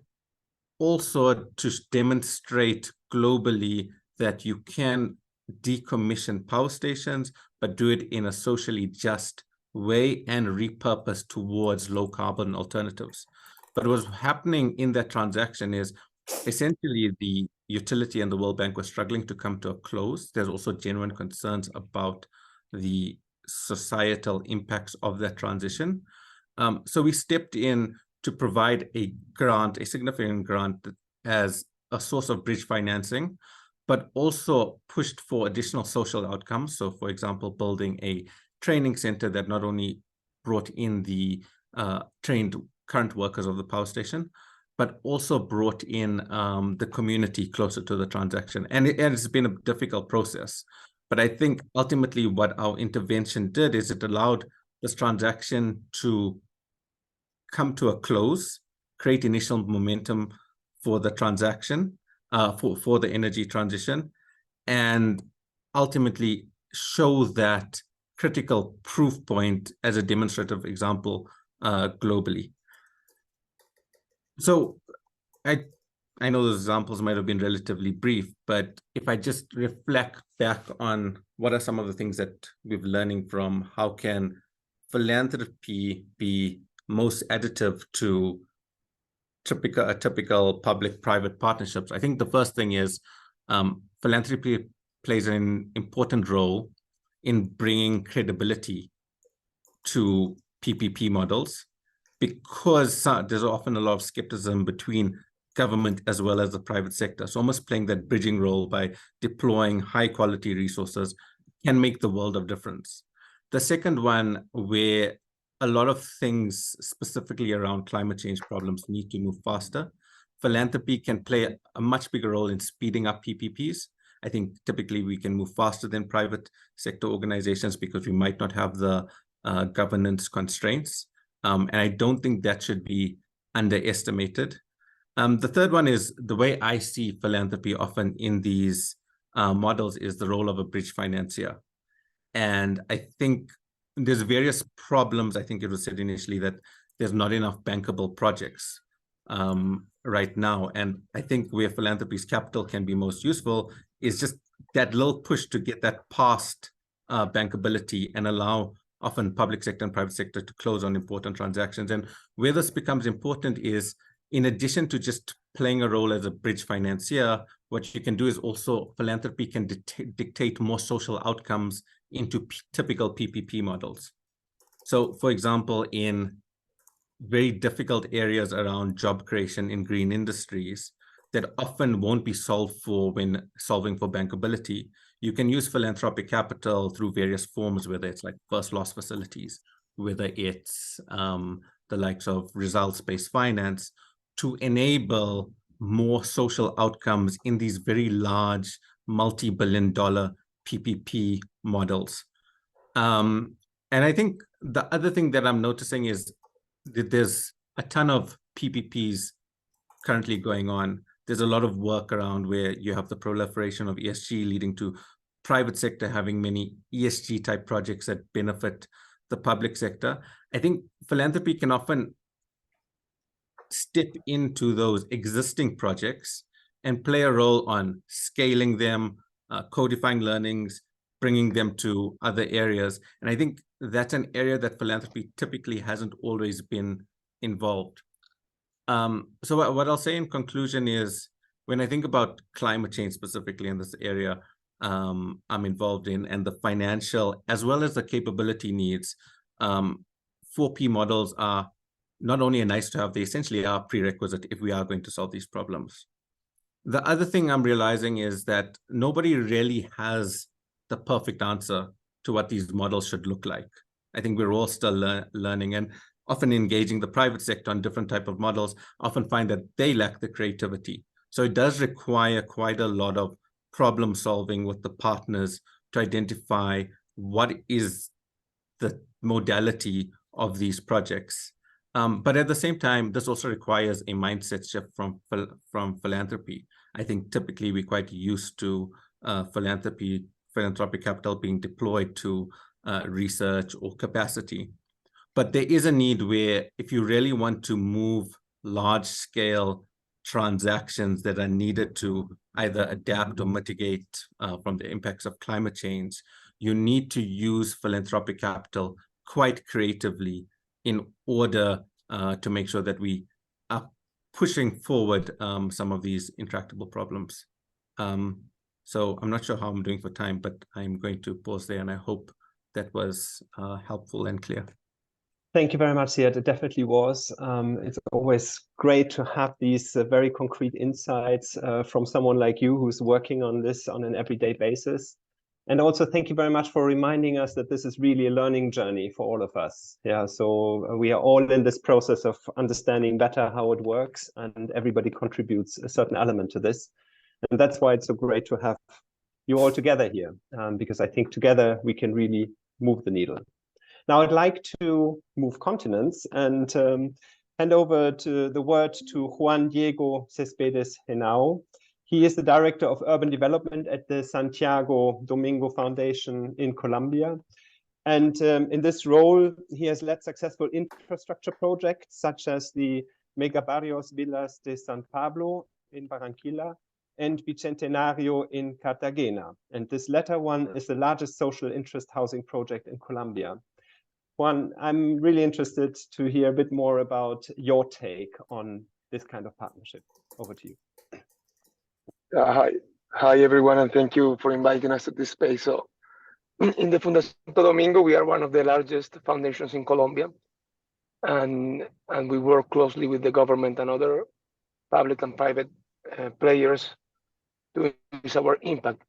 also to demonstrate globally that you can decommission power stations, but do it in a socially just way and repurpose towards low carbon alternatives. But what's happening in that transaction is essentially the utility and the World Bank were struggling to come to a close. There's also genuine concerns about the societal impacts of that transition. So we stepped in to provide a grant, a significant grant, as a source of bridge financing, but also pushed for additional social outcomes. So for example, building a training center that not only brought in the trained current workers of the power station, but also brought in the community closer to the transaction. And it's been a difficult process. But I think ultimately what our intervention did is it allowed this transaction to come to a close, create initial momentum for the transaction, for the energy transition, and ultimately show that critical proof point as a demonstrative example globally. So I know those examples might have been relatively brief, but if I just reflect back on what are some of the things that we've learning from, how can philanthropy be most additive to typical public-private partnerships? I think the first thing is philanthropy plays an important role in bringing credibility to PPP models, because there's often a lot of skepticism between government as well as the private sector. So almost playing that bridging role by deploying high quality resources can make the world of difference. The second one, where a lot of things specifically around climate change problems need to move faster, philanthropy can play a much bigger role in speeding up PPPs I think typically we can move faster than private sector organizations because we might not have the governance constraints. And I don't think that should be underestimated. The third one is the way I see philanthropy often in these models is the role of a bridge financier. And I think there's various problems. I think it was said initially that there's not enough bankable projects right now. And I think where philanthropy's capital can be most useful is just that little push to get that past bankability and allow often public sector and private sector to close on important transactions. And where this becomes important is, in addition to just playing a role as a bridge financier, what you can do is also philanthropy can dictate more social outcomes into typical PPP models. So, for example, in very difficult areas around job creation in green industries that often won't be solved for when solving for bankability, you can use philanthropic capital through various forms, whether it's like first loss facilities, whether it's the likes of results-based finance, to enable more social outcomes in these very large multi-billion-dollar PPP models. And I think the other thing that I'm noticing is that there's a ton of PPPs currently going on. There's a lot of work around where you have the proliferation of ESG leading to private sector having many ESG type projects that benefit the public sector. I think philanthropy can often step into those existing projects and play a role on scaling them, codifying learnings, bringing them to other areas. And I think that's an area that philanthropy typically hasn't always been involved. So what I'll say in conclusion is, when I think about climate change specifically in this area I'm involved in, and the financial as well as the capability needs, 4P models are not only a nice to have, they essentially are a prerequisite if we are going to solve these problems. The other thing I'm realizing is that nobody really has the perfect answer to what these models should look like. I think we're all still learning, and often engaging the private sector on different type of models, often find that they lack the creativity. So it does require quite a lot of problem solving with the partners to identify what is the modality of these projects. But at the same time, this also requires a mindset shift from philanthropy. I think typically we're quite used to philanthropic capital being deployed to research or capacity. But there is a need where if you really want to move large-scale transactions that are needed to either adapt or mitigate from the impacts of climate change, you need to use philanthropic capital quite creatively in order to make sure that we are pushing forward some of these intractable problems. So I'm not sure how I'm doing for time, but I'm going to pause there, and I hope that was helpful and clear. Thank you very much, Ziad. It definitely was. It's always great to have these very concrete insights from someone like you who's working on this on an everyday basis. And also thank you very much for reminding us that this is really a learning journey for all of us. Yeah, so we are all in this process of understanding better how it works, and everybody contributes a certain element to this. And that's why it's so great to have you all together here, because I think together we can really move the needle. Now I'd like to move continents and hand over to the word to Juan Diego Cespedes Henao. He is the Director of Urban Development at the Santiago Domingo Foundation in Colombia. And in this role, he has led successful infrastructure projects such as the Mega Barrios Villas de San Pablo in Barranquilla and Bicentenario in Cartagena. And this latter one is the largest social interest housing project in Colombia. Juan, I'm really interested to hear a bit more about your take on this kind of partnership. Over to you. Hi everyone, and thank you for inviting us to this space. So, in the Fundación Santo Domingo, we are one of the largest foundations in Colombia, and we work closely with the government and other public and private players to increase our impact.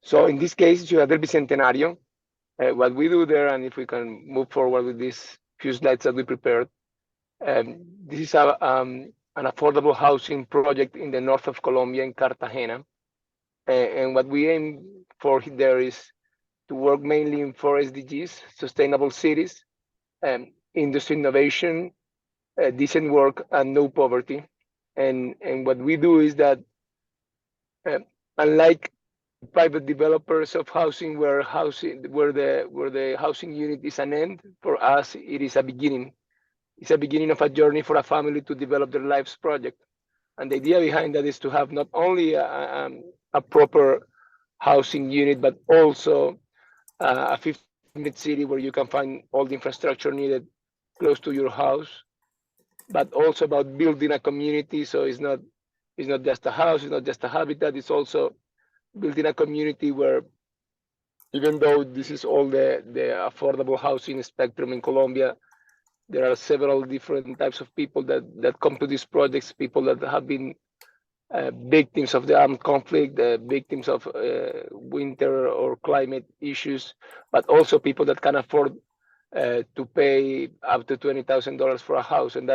So, in this case, Ciudad del Bicentenario, what we do there, and if we can move forward with these few slides that we prepared, this is an affordable housing project in the north of Colombia, in Cartagena. And what we aim for there is to work mainly in 4 SDGs, sustainable cities, industry innovation, decent work, and no poverty. And what we do is that, unlike private developers of housing, where the housing unit is an end, for us it is a beginning. It's a beginning of a journey for a family to develop their life's project. And the idea behind that is to have not only a proper housing unit, but also a 15-minute city where you can find all the infrastructure needed close to your house, but also about building a community. So it's not just a house, it's not just a habitat, it's also building a community where, even though this is all the affordable housing spectrum in Colombia, there are several different types of people that come to these projects, people that have been victims of the armed conflict, victims of winter or climate issues, but also people that can afford to pay up to $20,000 for a house. And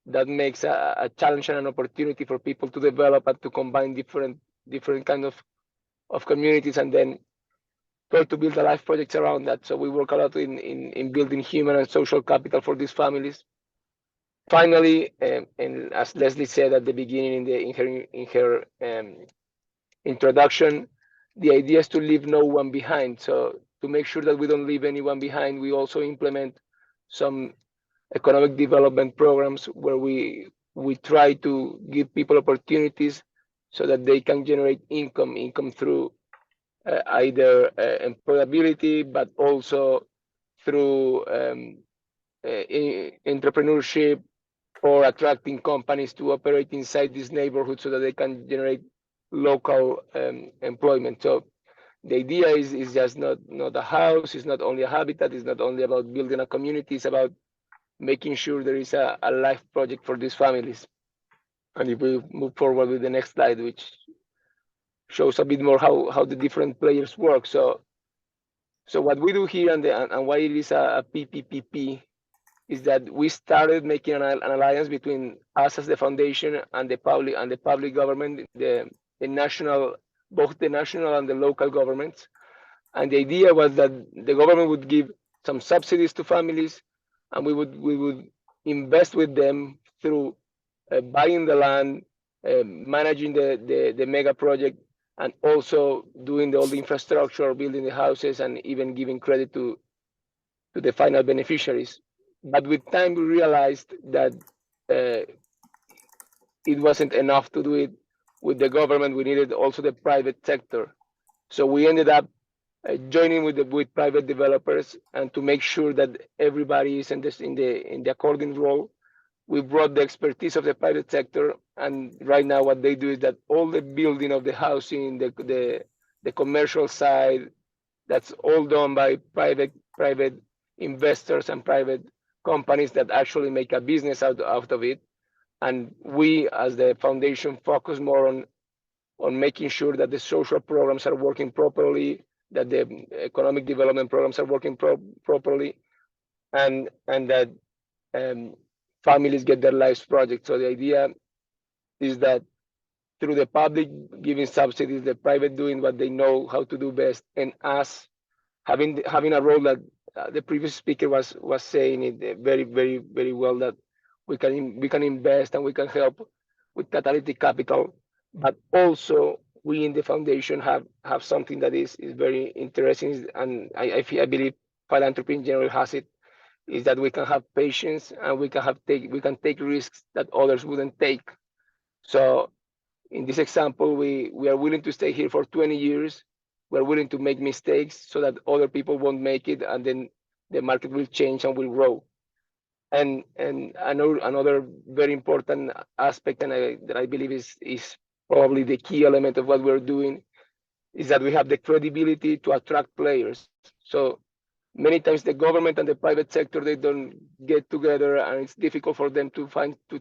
that makes a challenge and an opportunity for people to develop and to combine different kind of communities, and then try to build a life projects around that. So we work a lot in building human and social capital for these families. Finally, and as Leslie said at the beginning in her introduction, the idea is to leave no one behind. So to make sure that we don't leave anyone behind, we also implement some economic development programs where we try to give people opportunities so that they can generate income through either employability, but also through entrepreneurship, or attracting companies to operate inside this neighborhood so that they can generate local employment. So the idea is just not a house, it's not only a habitat, it's not only about building a community, it's about making sure there is a life project for these families. And if we move forward with the next slide, which shows a bit more how the different players work. So what we do here and why it is a PPPP is that we started making an alliance between us as the foundation and the public government, both the national and the local governments. And the idea was that the government would give some subsidies to families, and we would invest with them through buying the land, managing the mega project, and also doing all the infrastructure, building the houses, and even giving credit to the final beneficiaries. But with time, we realized that it wasn't enough to do it with the government. We needed also the private sector. So we ended up joining with private developers, and to make sure that everybody is in the according role, we brought the expertise of the private sector. And right now, what they do is that all the building of the housing, the commercial side, that's all done by private investors and private companies that actually make a business out of it. And we, as the foundation, focus more on making sure that the social programs are working properly, that the economic development programs are working properly, and that families get their lives project. So the idea is that through the public giving subsidies, the private doing what they know how to do best, and us having a role that the previous speaker was saying it very, very, very well, that we can invest and we can help with catalytic capital. But also we in the foundation have something that is very interesting, and I believe philanthropy in general has it, is that we can have patience, and we can take risks that others wouldn't take. So in this example, we are willing to stay here for 20 years. We're willing to make mistakes so that other people won't make it, and then the market will change and will grow. And another very important aspect, and that I believe is probably the key element of what we're doing, is that we have the credibility to attract players. So many times the government and the private sector, they don't get together, and it's difficult for them to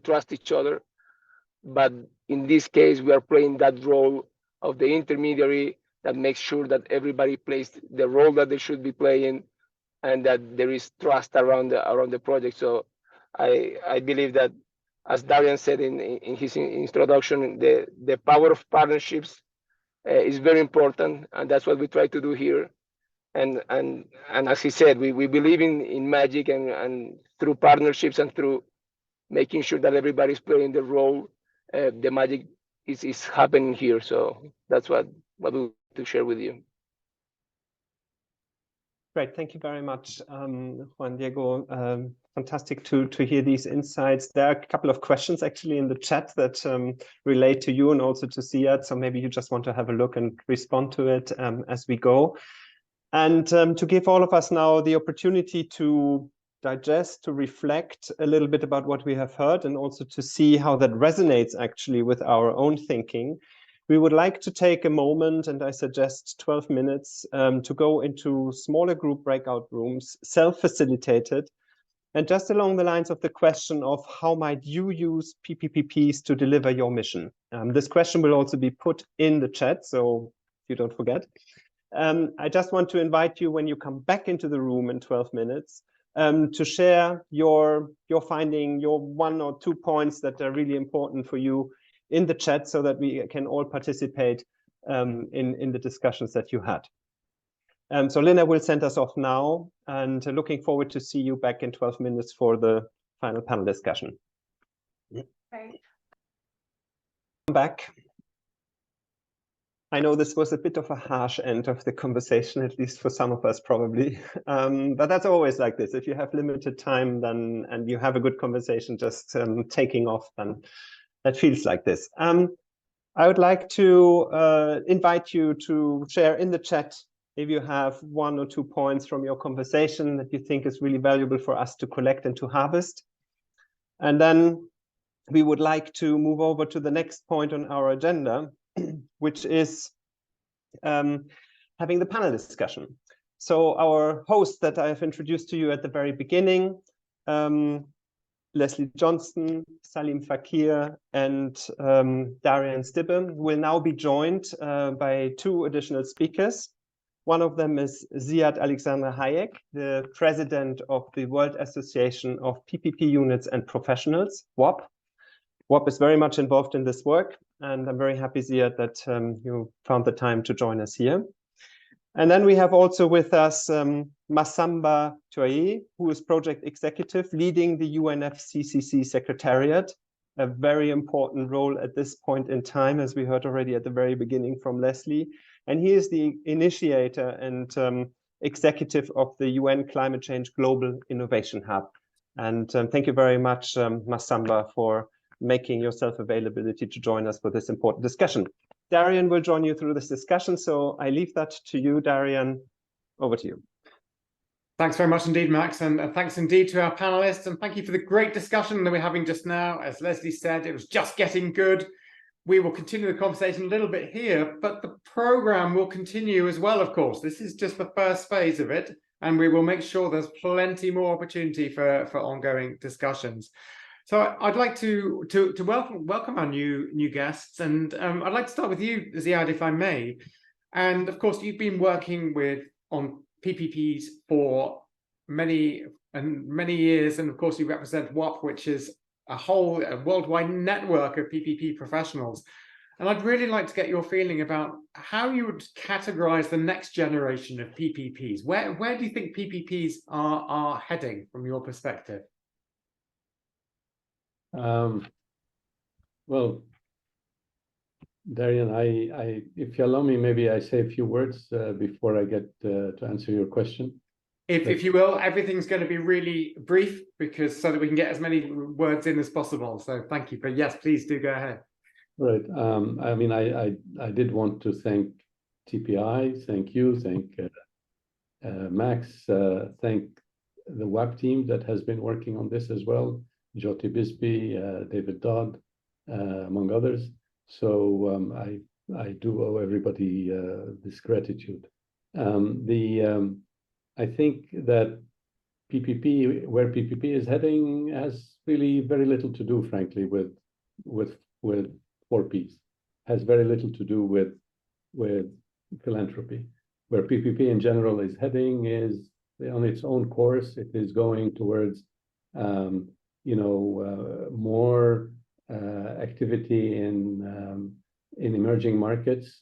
trust each other. But in this case, we are playing that role of the intermediary that makes sure that everybody plays the role that they should be playing, and that there is trust around the project. So I believe that, as Darian said in his introduction, the power of partnerships is very important, and that's what we try to do here. And as he said, we believe in magic, and through partnerships and through making sure that everybody's playing the role, the magic is happening here. So that's what we want to share with you. Great, thank you very much, Juan Diego. Fantastic to hear these insights. There are a couple of questions actually in the chat that relate to you and also to Ziad. So maybe you just want to have a look and respond to it as we go. And to give all of us now the opportunity to digest, to reflect a little bit about what we have heard, and also to see how that resonates actually with our own thinking, we would like to take a moment, and I suggest 12 minutes, to go into smaller group breakout rooms, self-facilitated, and just along the lines of the question of how might you use PPPPs to deliver your mission? This question will also be put in the chat, so you don't forget. I just want to invite you, when you come back into the room in 12 minutes, to share your finding, your 1 or 2 points that are really important for you in the chat, so that we can all participate in the discussions that you had. So Lina will send us off now, and looking forward to see you back in 12 minutes for the final panel discussion. Right. Come back. I know this was a bit of a harsh end of the conversation, at least for some of us probably, but that's always like this. If you have limited time, then and you have a good conversation just taking off, then that feels like this. I would like to invite you to share in the chat if you have 1 or 2 points from your conversation that you think is really valuable for us to collect and to harvest. And then we would like to move over to the next point on our agenda, which is having the panel discussion. So our host that I have introduced to you at the very beginning, Leslie Johnston, Salim Fakir, and Darian Stibbe, will now be joined by 2 additional speakers. One of them is Ziad Alexander Hayek, the president of the World Association of PPP Units and Professionals, WAP. WAP is very much involved in this work, and I'm very happy, Ziad, that you found the time to join us here. And then we have also with us Massamba Touaye, who is project executive leading the UNFCCC Secretariat, a very important role at this point in time, as we heard already at the very beginning from Leslie. And he is the initiator and executive of the UN Climate Change Global Innovation Hub. And thank you very much, Massamba, for making yourself availability to join us for this important discussion. Darian will join you through this discussion, so I leave that to you, Darian. Over to you. Thanks very much indeed, Max, and thanks indeed to our panelists, and thank you for the great discussion that we're having just now. As Leslie said, it was just getting good. We will continue the conversation a little bit here, but the program will continue as well, of course. This is just the first phase of it, and we will make sure there's plenty more opportunity for ongoing discussions. So I'd like to welcome our new guests, and I'd like to start with you, Ziad, if I may. And of course, you've been working on PPPs for many years, and of course, you represent WAP, which is a worldwide network of PPP professionals. And I'd really like to get your feeling about how you would categorize the next generation of PPPs. Where do you think PPPs are heading from your perspective? Well, Darian, if you allow me, maybe I say a few words before I get to answer your question. If you will, everything's going to be really brief so that we can get as many words in as possible. So thank you. But yes, please do go ahead. Right. I mean, I did want to thank TPI, thank you, thank Max, thank the WAP team that has been working on this as well, Jyoti Bisbee, David Dodd, among others. So I do owe everybody this gratitude. I think that where PPP is heading has really very little to do, frankly, with 4 Ps. Has very little to do with philanthropy. Where PPP in general is heading is on its own course. It is going towards more activity in in emerging markets,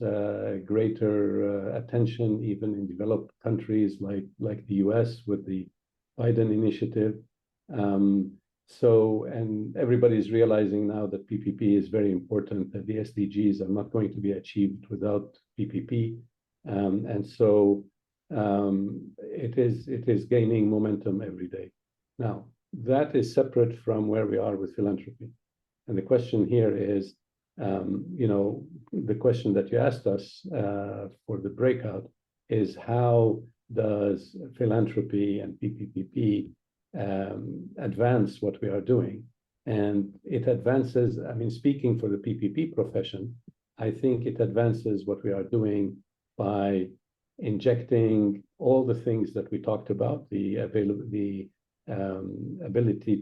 greater attention even in developed countries like the US with the Biden initiative. And everybody's realizing now that PPP is very important, that the SDGs are not going to be achieved without PPP. It is gaining momentum every day. Now, that is separate from where we are with philanthropy. And the question here is, the question that you asked us for the breakout is, how does philanthropy and PPPP advance what we are doing? And it advances, speaking for the PPP profession, I think it advances what we are doing by injecting all the things that we talked about, the ability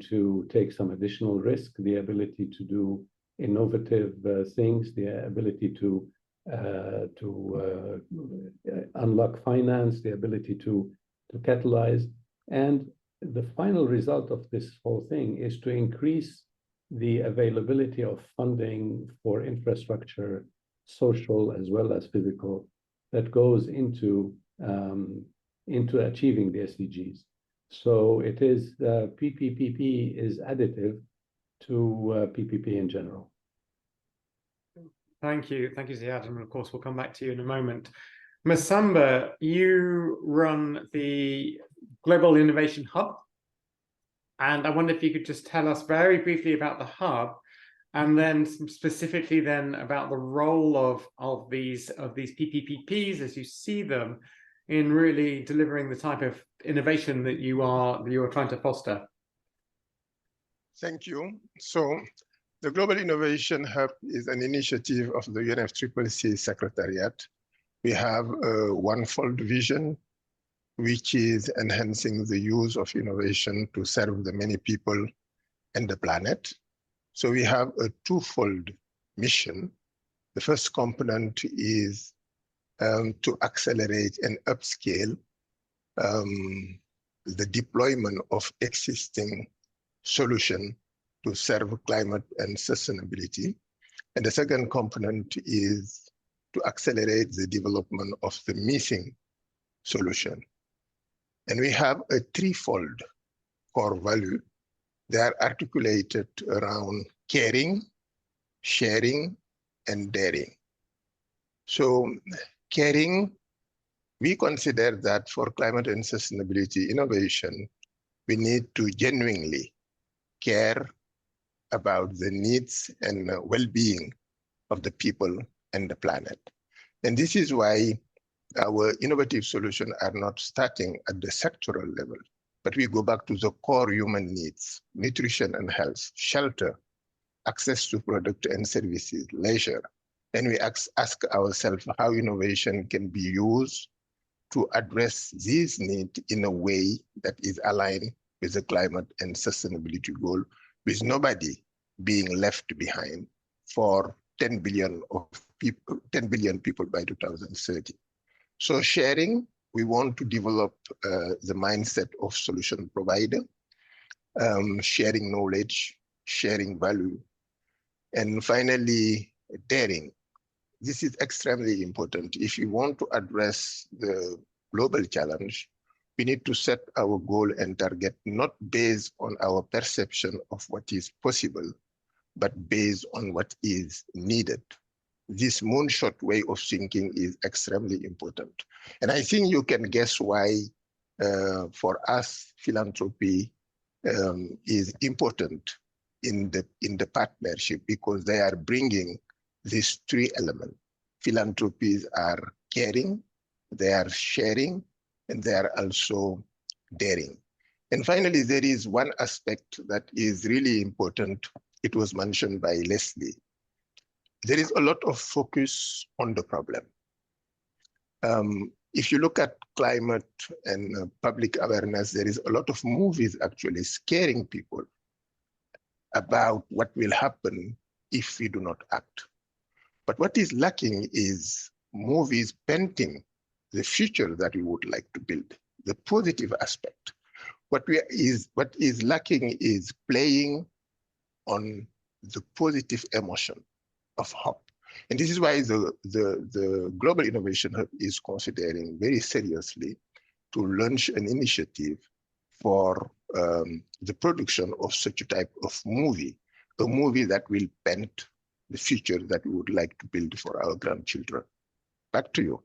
to take some additional risk, the ability to do innovative things, the ability to unlock finance, the ability to catalyze. And the final result of this whole thing is to increase the availability of funding for infrastructure, social as well as physical, that goes into achieving the SDGs. So it is PPPP is additive to PPP in general. Thank you, Ziad, and of course we'll come back to you in a moment. Masamba, you run the Global Innovation Hub, and I wonder if you could just tell us very briefly about the hub, and then specifically then about the role of these PPPPs as you see them in really delivering the type of innovation that you are trying to foster. Thank you. So the Global Innovation Hub is an initiative of the UNFCCC Secretariat. We have a one-fold vision, which is enhancing the use of innovation to serve the many people and the planet. So we have a twofold mission. The first component is to accelerate and upscale the deployment of existing solution to serve climate and sustainability. And the second component is to accelerate the development of the missing solution. And we have a threefold core value. They are articulated around caring, sharing, and daring. So caring, we consider that for climate and sustainability innovation, we need to genuinely care about the needs and well-being of the people and the planet. And this is why our innovative solutions are not starting at the sectoral level, but we go back to the core human needs: nutrition and health, shelter, access to products and services, leisure. And we ask ourselves how innovation can be used to address these needs in a way that is aligned with the climate and sustainability goal, with nobody being left behind for 10 billion people by 2030. So sharing, we want to develop the mindset of solution provider, sharing knowledge, sharing value. And finally, daring. This is extremely important. If you want to address the global challenge, we need to set our goal and target not based on our perception of what is possible, but based on what is needed. This moonshot way of thinking is extremely important. And I think you can guess why, for us, philanthropy is important in the partnership, because they are bringing these three elements. Philanthropies are caring, they are sharing, and they are also daring. And finally, there is one aspect that is really important. It was mentioned by Leslie. There is a lot of focus on the problem. If you look at climate and public awareness, there is a lot of movies actually scaring people about what will happen if we do not act. But what is lacking is movies painting the future that we would like to build, the positive aspect. What is lacking is playing on the positive emotion of hope. And this is why the Global Innovation Hub is considering very seriously to launch an initiative for the production of such a type of movie, a movie that will paint the future that we would like to build for our grandchildren. Back to you.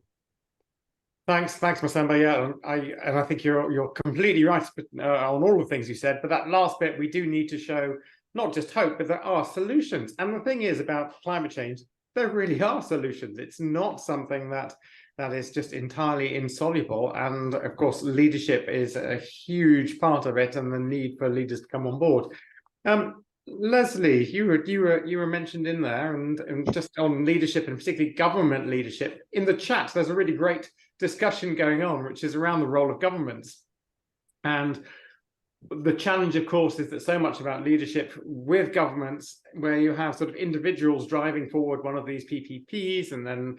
Thanks, Masamba. Yeah, I think you're completely right on all the things you said. But that last bit, we do need to show not just hope, but there are solutions. And the thing is about climate change, there really are solutions. It's not something that is just entirely insoluble. And of course, leadership is a huge part of it, and the need for leaders to come on board. Leslie, you were mentioned in there, and just on leadership, and particularly government leadership. In the chat, there's a really great discussion going on, which is around the role of governments. And the challenge, of course, is that so much about leadership with governments, where you have sort of individuals driving forward one of these PPPs, and then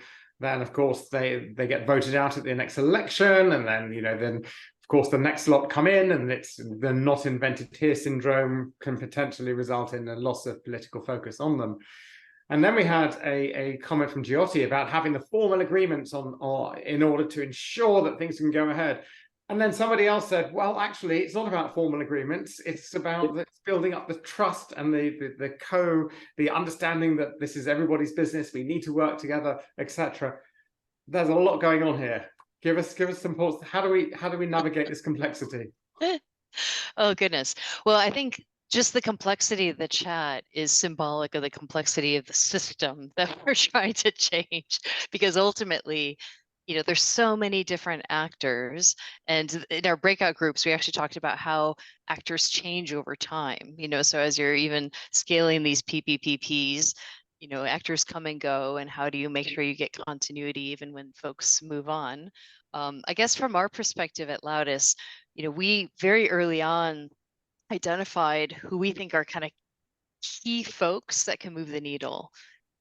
of course they get voted out at the next election, and then then of course the next lot come in, and it's the not invented here syndrome can potentially result in a loss of political focus on them. And then we had a comment from Giotti about having the formal agreements in order to ensure that things can go ahead. And then somebody else said, well, actually, it's not about formal agreements. It's about building up the trust and the understanding that this is everybody's business. We need to work together, etc. There's a lot going on here. Give us some thoughts. How do we navigate this complexity? Oh, goodness. Well, I think just the complexity of the chat is symbolic of the complexity of the system that we're trying to change, because ultimately, there's so many different actors. And in our breakout groups, we actually talked about how actors change over time. So as you're even scaling these PPPPs, actors come and go, and how do you make sure you get continuity even when folks move on? I guess from our perspective at Loudis, we very early on identified who we think are kind of key folks that can move the needle: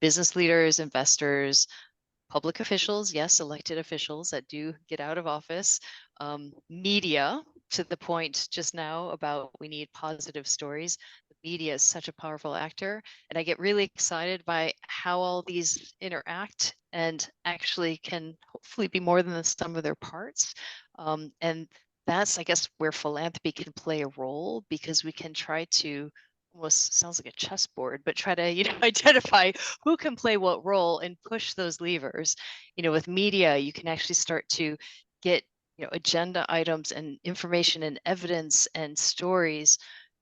business leaders, investors, public officials, yes, elected officials that do get out of office, media, to the point just now about we need positive stories. The media is such a powerful actor, and I get really excited by how all these interact and actually can hopefully be more than the sum of their parts. And that's, I guess, where philanthropy can play a role, because we can try to, almost sounds like a chessboard, but try to identify who can play what role and push those levers. With media, you can actually start to get agenda items and information and evidence and stories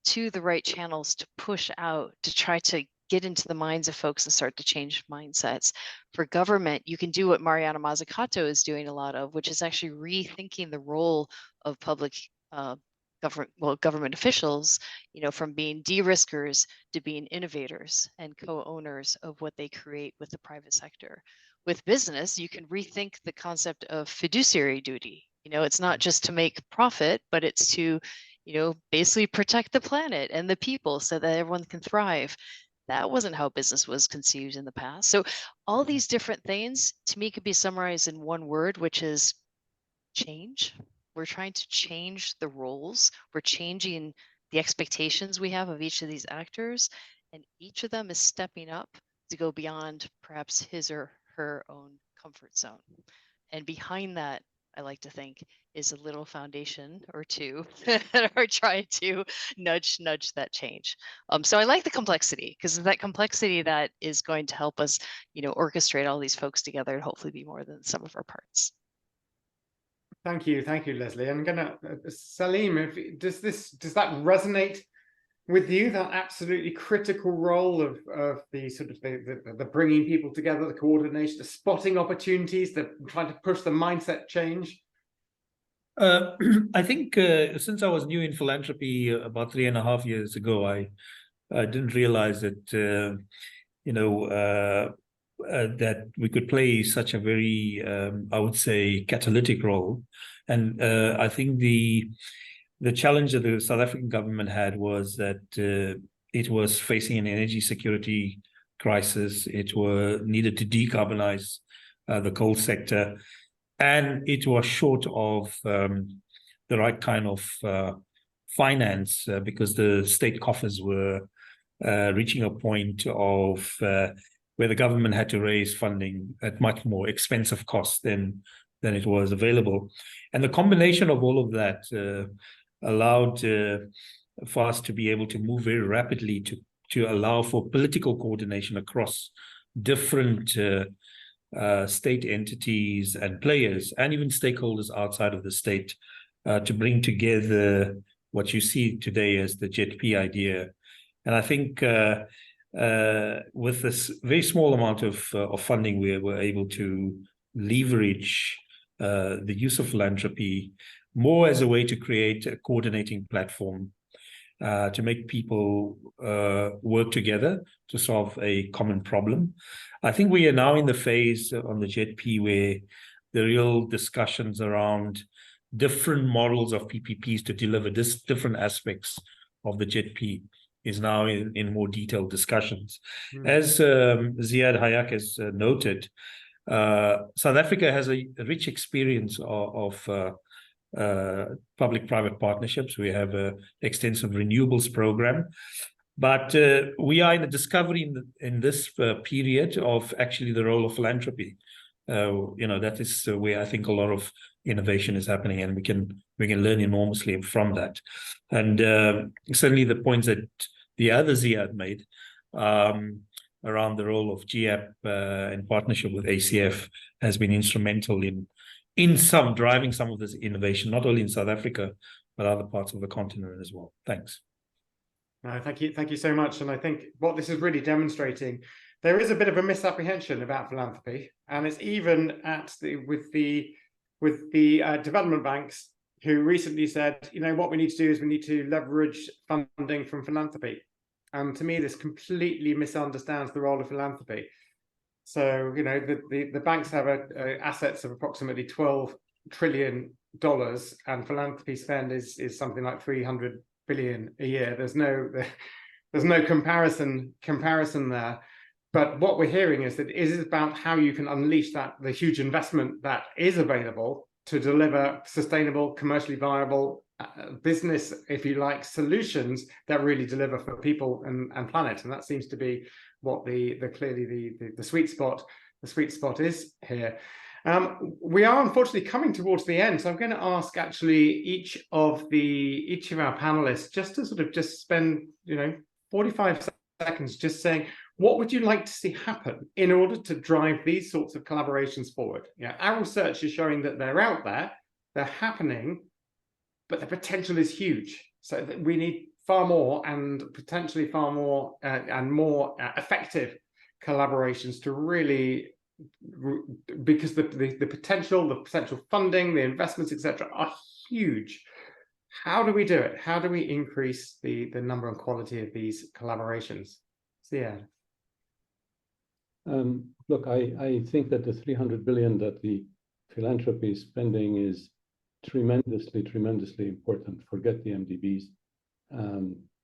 to the right channels to push out, to try to get into the minds of folks and start to change mindsets. For government, you can do what Mariana Mazzucato is doing a lot of, which is actually rethinking the role of public government officials, from being de-riskers to being innovators and co-owners of what they create with the private sector. With business, you can rethink the concept of fiduciary duty. It's not just to make profit, but it's to, basically protect the planet and the people so that everyone can thrive. That wasn't how business was conceived in the past. So all these different things, to me, could be summarized in one word, which is change. We're trying to change the roles. We're changing the expectations we have of each of these actors, and each of them is stepping up to go beyond perhaps his or her own comfort zone. And behind that, I like to think, is a little foundation or two that are trying to nudge that change. So I like the complexity, because that complexity that is going to help us, orchestrate all these folks together and hopefully be more than the sum of our parts. Thank you, Leslie. I'm gonna Salim. Does that resonate with you? That absolutely critical role of the sort of the bringing people together, the coordination, the spotting opportunities, the trying to push the mindset change. I think since I was new in philanthropy about 3.5 years ago, I didn't realize that that we could play such a very, I would say, catalytic role. And I think the challenge that the South African government had was that it was facing an energy security crisis. It needed to decarbonize the coal sector, and it was short of the right kind of finance because the state coffers were reaching a point of where the government had to raise funding at much more expensive cost than it was available. And the combination of all of that allowed for us to be able to move very rapidly to allow for political coordination across different state entities and players, and even stakeholders outside of the state, to bring together what you see today as the JETP idea. And I think with this very small amount of funding, we were able to leverage the use of philanthropy more as a way to create a coordinating platform to make people work together to solve a common problem. I think we are now in the phase on the JETP where the real discussions around different models of PPPs to deliver different aspects of the JETP is now in more detailed discussions. As Ziad Hayak has noted, South Africa has a rich experience of public-private partnerships. We have an extensive renewables program, but we are in a discovery in this period of actually the role of philanthropy. That is where I think a lot of innovation is happening, and we can learn enormously from that. And certainly the points that the other Ziad made around the role of GAP in partnership with ACF has been instrumental in driving some of this innovation, not only in South Africa, but other parts of the continent as well. Thanks. Thank you so much. And I think what this is really demonstrating, there is a bit of a misapprehension about philanthropy, and it's even with the development banks who recently said, what we need to do is we need to leverage funding from philanthropy. And to me, this completely misunderstands the role of philanthropy. So, the banks have assets of approximately $12 trillion, and philanthropy spend is something like 300 billion a year. There's no comparison there. But what we're hearing is that it is about how you can unleash the huge investment that is available to deliver sustainable, commercially viable business, if you like, solutions that really deliver for people and planet. And that seems to be what clearly the sweet spot is here. We are unfortunately coming towards the end, so I'm going to ask actually each of our panelists just to spend 45 seconds just saying, what would you like to see happen in order to drive these sorts of collaborations forward? Our research is showing that they're out there, they're happening, but the potential is huge. So that we need far more, and potentially far more and more effective collaborations to really, because the potential funding, the investments, etc., are huge. How do we do it? How do we increase the number and quality of these collaborations? So yeah. Look, I think that the 300 billion that the philanthropy is spending is tremendously important. Forget the MDBs.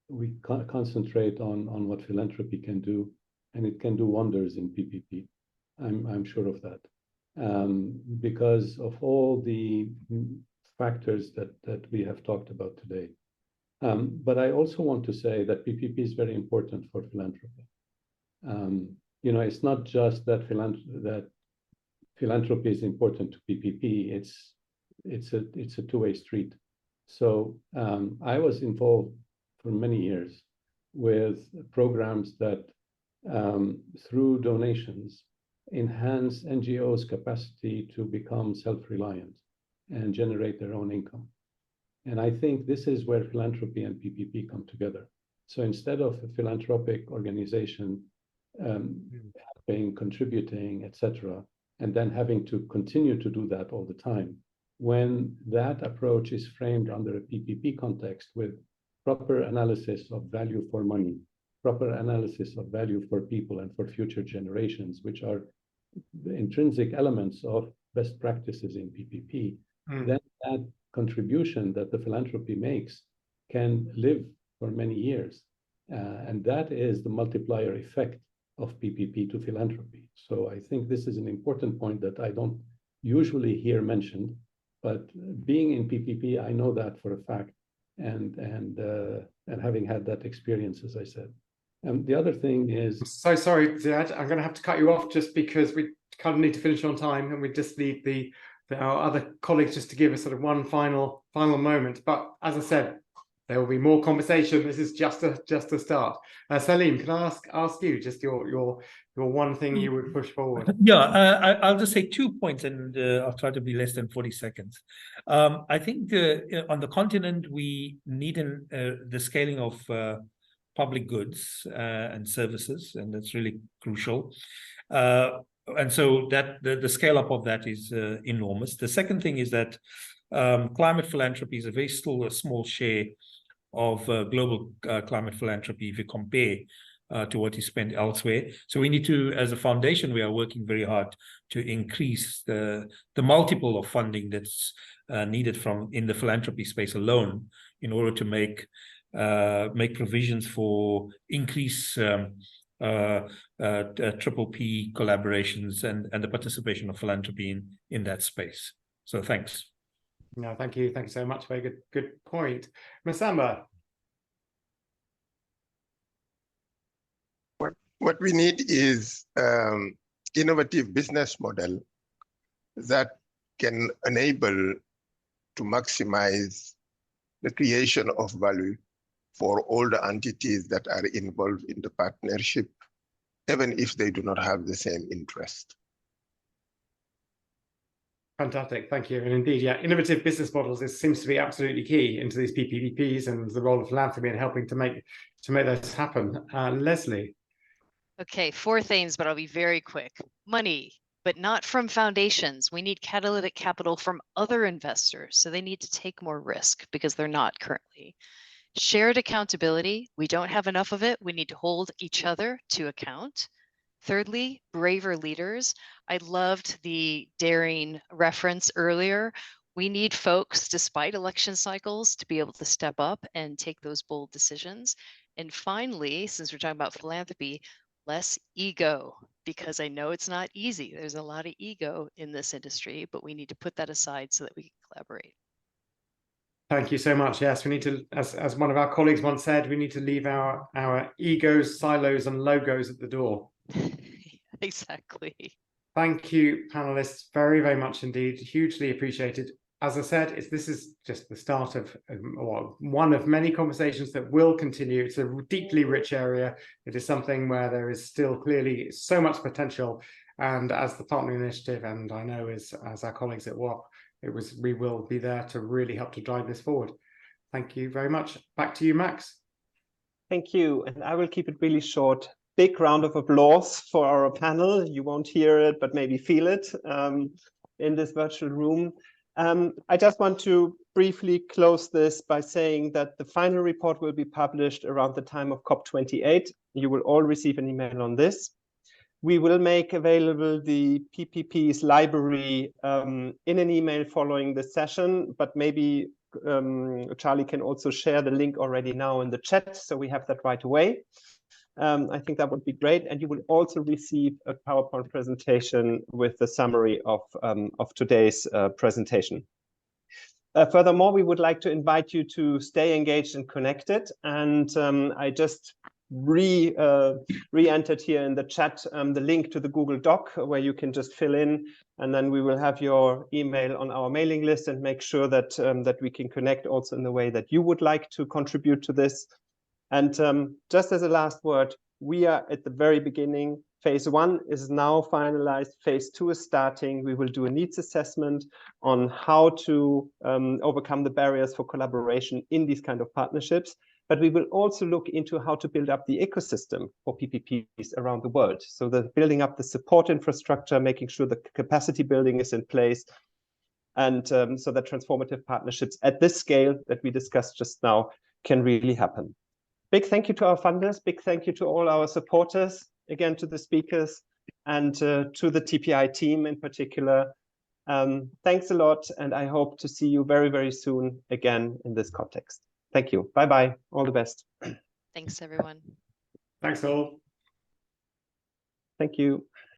We concentrate on what philanthropy can do, and it can do wonders in PPP. I'm sure of that, because of all the factors that we have talked about today. But I also want to say that PPP is very important for philanthropy. It's not just that philanthropy is important to PPP. It's a two-way street. So I was involved for many years with programs that, through donations, enhance NGOs' capacity to become self-reliant and generate their own income. And I think this is where philanthropy and PPP come together. So instead of a philanthropic organization helping, contributing, etc., and then having to continue to do that all the time, when that approach is framed under a PPP context with proper analysis of value for money, proper analysis of value for people and for future generations, which are the intrinsic elements of best practices in PPP, then that contribution that the philanthropy makes can live for many years. And that is the multiplier effect of PPP to philanthropy. So I think this is an important point that I don't usually hear mentioned, but being in PPP, I know that for a fact, and having had that experience, as I said. And the other thing is, I'm so sorry, Ziad. I'm going to have to cut you off just because we kind of need to finish on time, and we just need our other colleagues just to give us sort of one final moment. But as I said, there will be more conversation. This is just a start. Salim, can I ask you just your one thing you would push forward? Yeah, I'll just say 2 points, and I'll try to be less than 40 seconds. I think on the continent, we need the scaling of public goods and services, and that's really crucial. And so that the scale up of that is enormous. The second thing is that climate philanthropy is still a small share of global climate philanthropy if you compare to what is spent elsewhere. So we need to, as a foundation, we are working very hard to increase the multiple of funding that's needed in the philanthropy space alone in order to make provisions for increased triple P collaborations and the participation of philanthropy in that space. So thanks. No, thank you so much. Very good point. Masamba. What we need is innovative business model that can enable to maximize the creation of value for all the entities that are involved in the partnership, even if they do not have the same interest. Fantastic, thank you. And indeed, yeah, innovative business models, this seems to be absolutely key into these PPPs and the role of philanthropy in helping to make this happen. Leslie. Okay, 4 things, but I'll be very quick. Money, but not from foundations. We need catalytic capital from other investors, so they need to take more risk because they're not currently. Shared accountability, we don't have enough of it. We need to hold each other to account. Thirdly, braver leaders. I loved the daring reference earlier. We need folks, despite election cycles, to be able to step up and take those bold decisions. And finally, since we're talking about philanthropy, less ego, because I know it's not easy. There's a lot of ego in this industry, but we need to put that aside so that we can collaborate. Thank you so much. Yes, we need to, as one of our colleagues once said, we need to leave our egos, silos, and logos at the door. Exactly. Thank you, panelists, very, very much indeed. Hugely appreciated. As I said, this is just the start of one of many conversations that will continue. It's a deeply rich area. It is something where there is still clearly so much potential. And as the partner initiative, and I know as our colleagues at WAP, we will be there to really help to drive this forward. Thank you very much. Back to you, Max. Thank you. And I will keep it really short. Big round of applause for our panel. You won't hear it, but maybe feel it in this virtual room. I just want to briefly close this by saying that the final report will be published around the time of COP28. You will all receive an email on this. We will make available the PPPs library in an email following the session, but maybe Charlie can also share the link already now in the chat, so we have that right away. I think that would be great. And you will also receive a PowerPoint presentation with the summary of today's presentation. Furthermore, we would like to invite you to stay engaged and connected. And I just re-entered here in the chat the link to the Google Doc where you can just fill in, and then we will have your email on our mailing list and make sure that that we can connect also in the way that you would like to contribute to this. And just as a last word, we are at the very beginning. Phase 1 is now finalized. Phase 2 is starting. We will do a needs assessment on how to overcome the barriers for collaboration in these kind of partnerships. But we will also look into how to build up the ecosystem for PPPs around the world. So the building up the support infrastructure, making sure the capacity building is in place, and so that transformative partnerships at this scale that we discussed just now can really happen. Big thank you to our funders, big thank you to all our supporters, again to the speakers, and to the TPI team in particular. Thanks a lot, and I hope to see you very, very soon again in this context. Thank you. Bye-bye. All the best. Thanks, everyone. Thanks all. Thank you.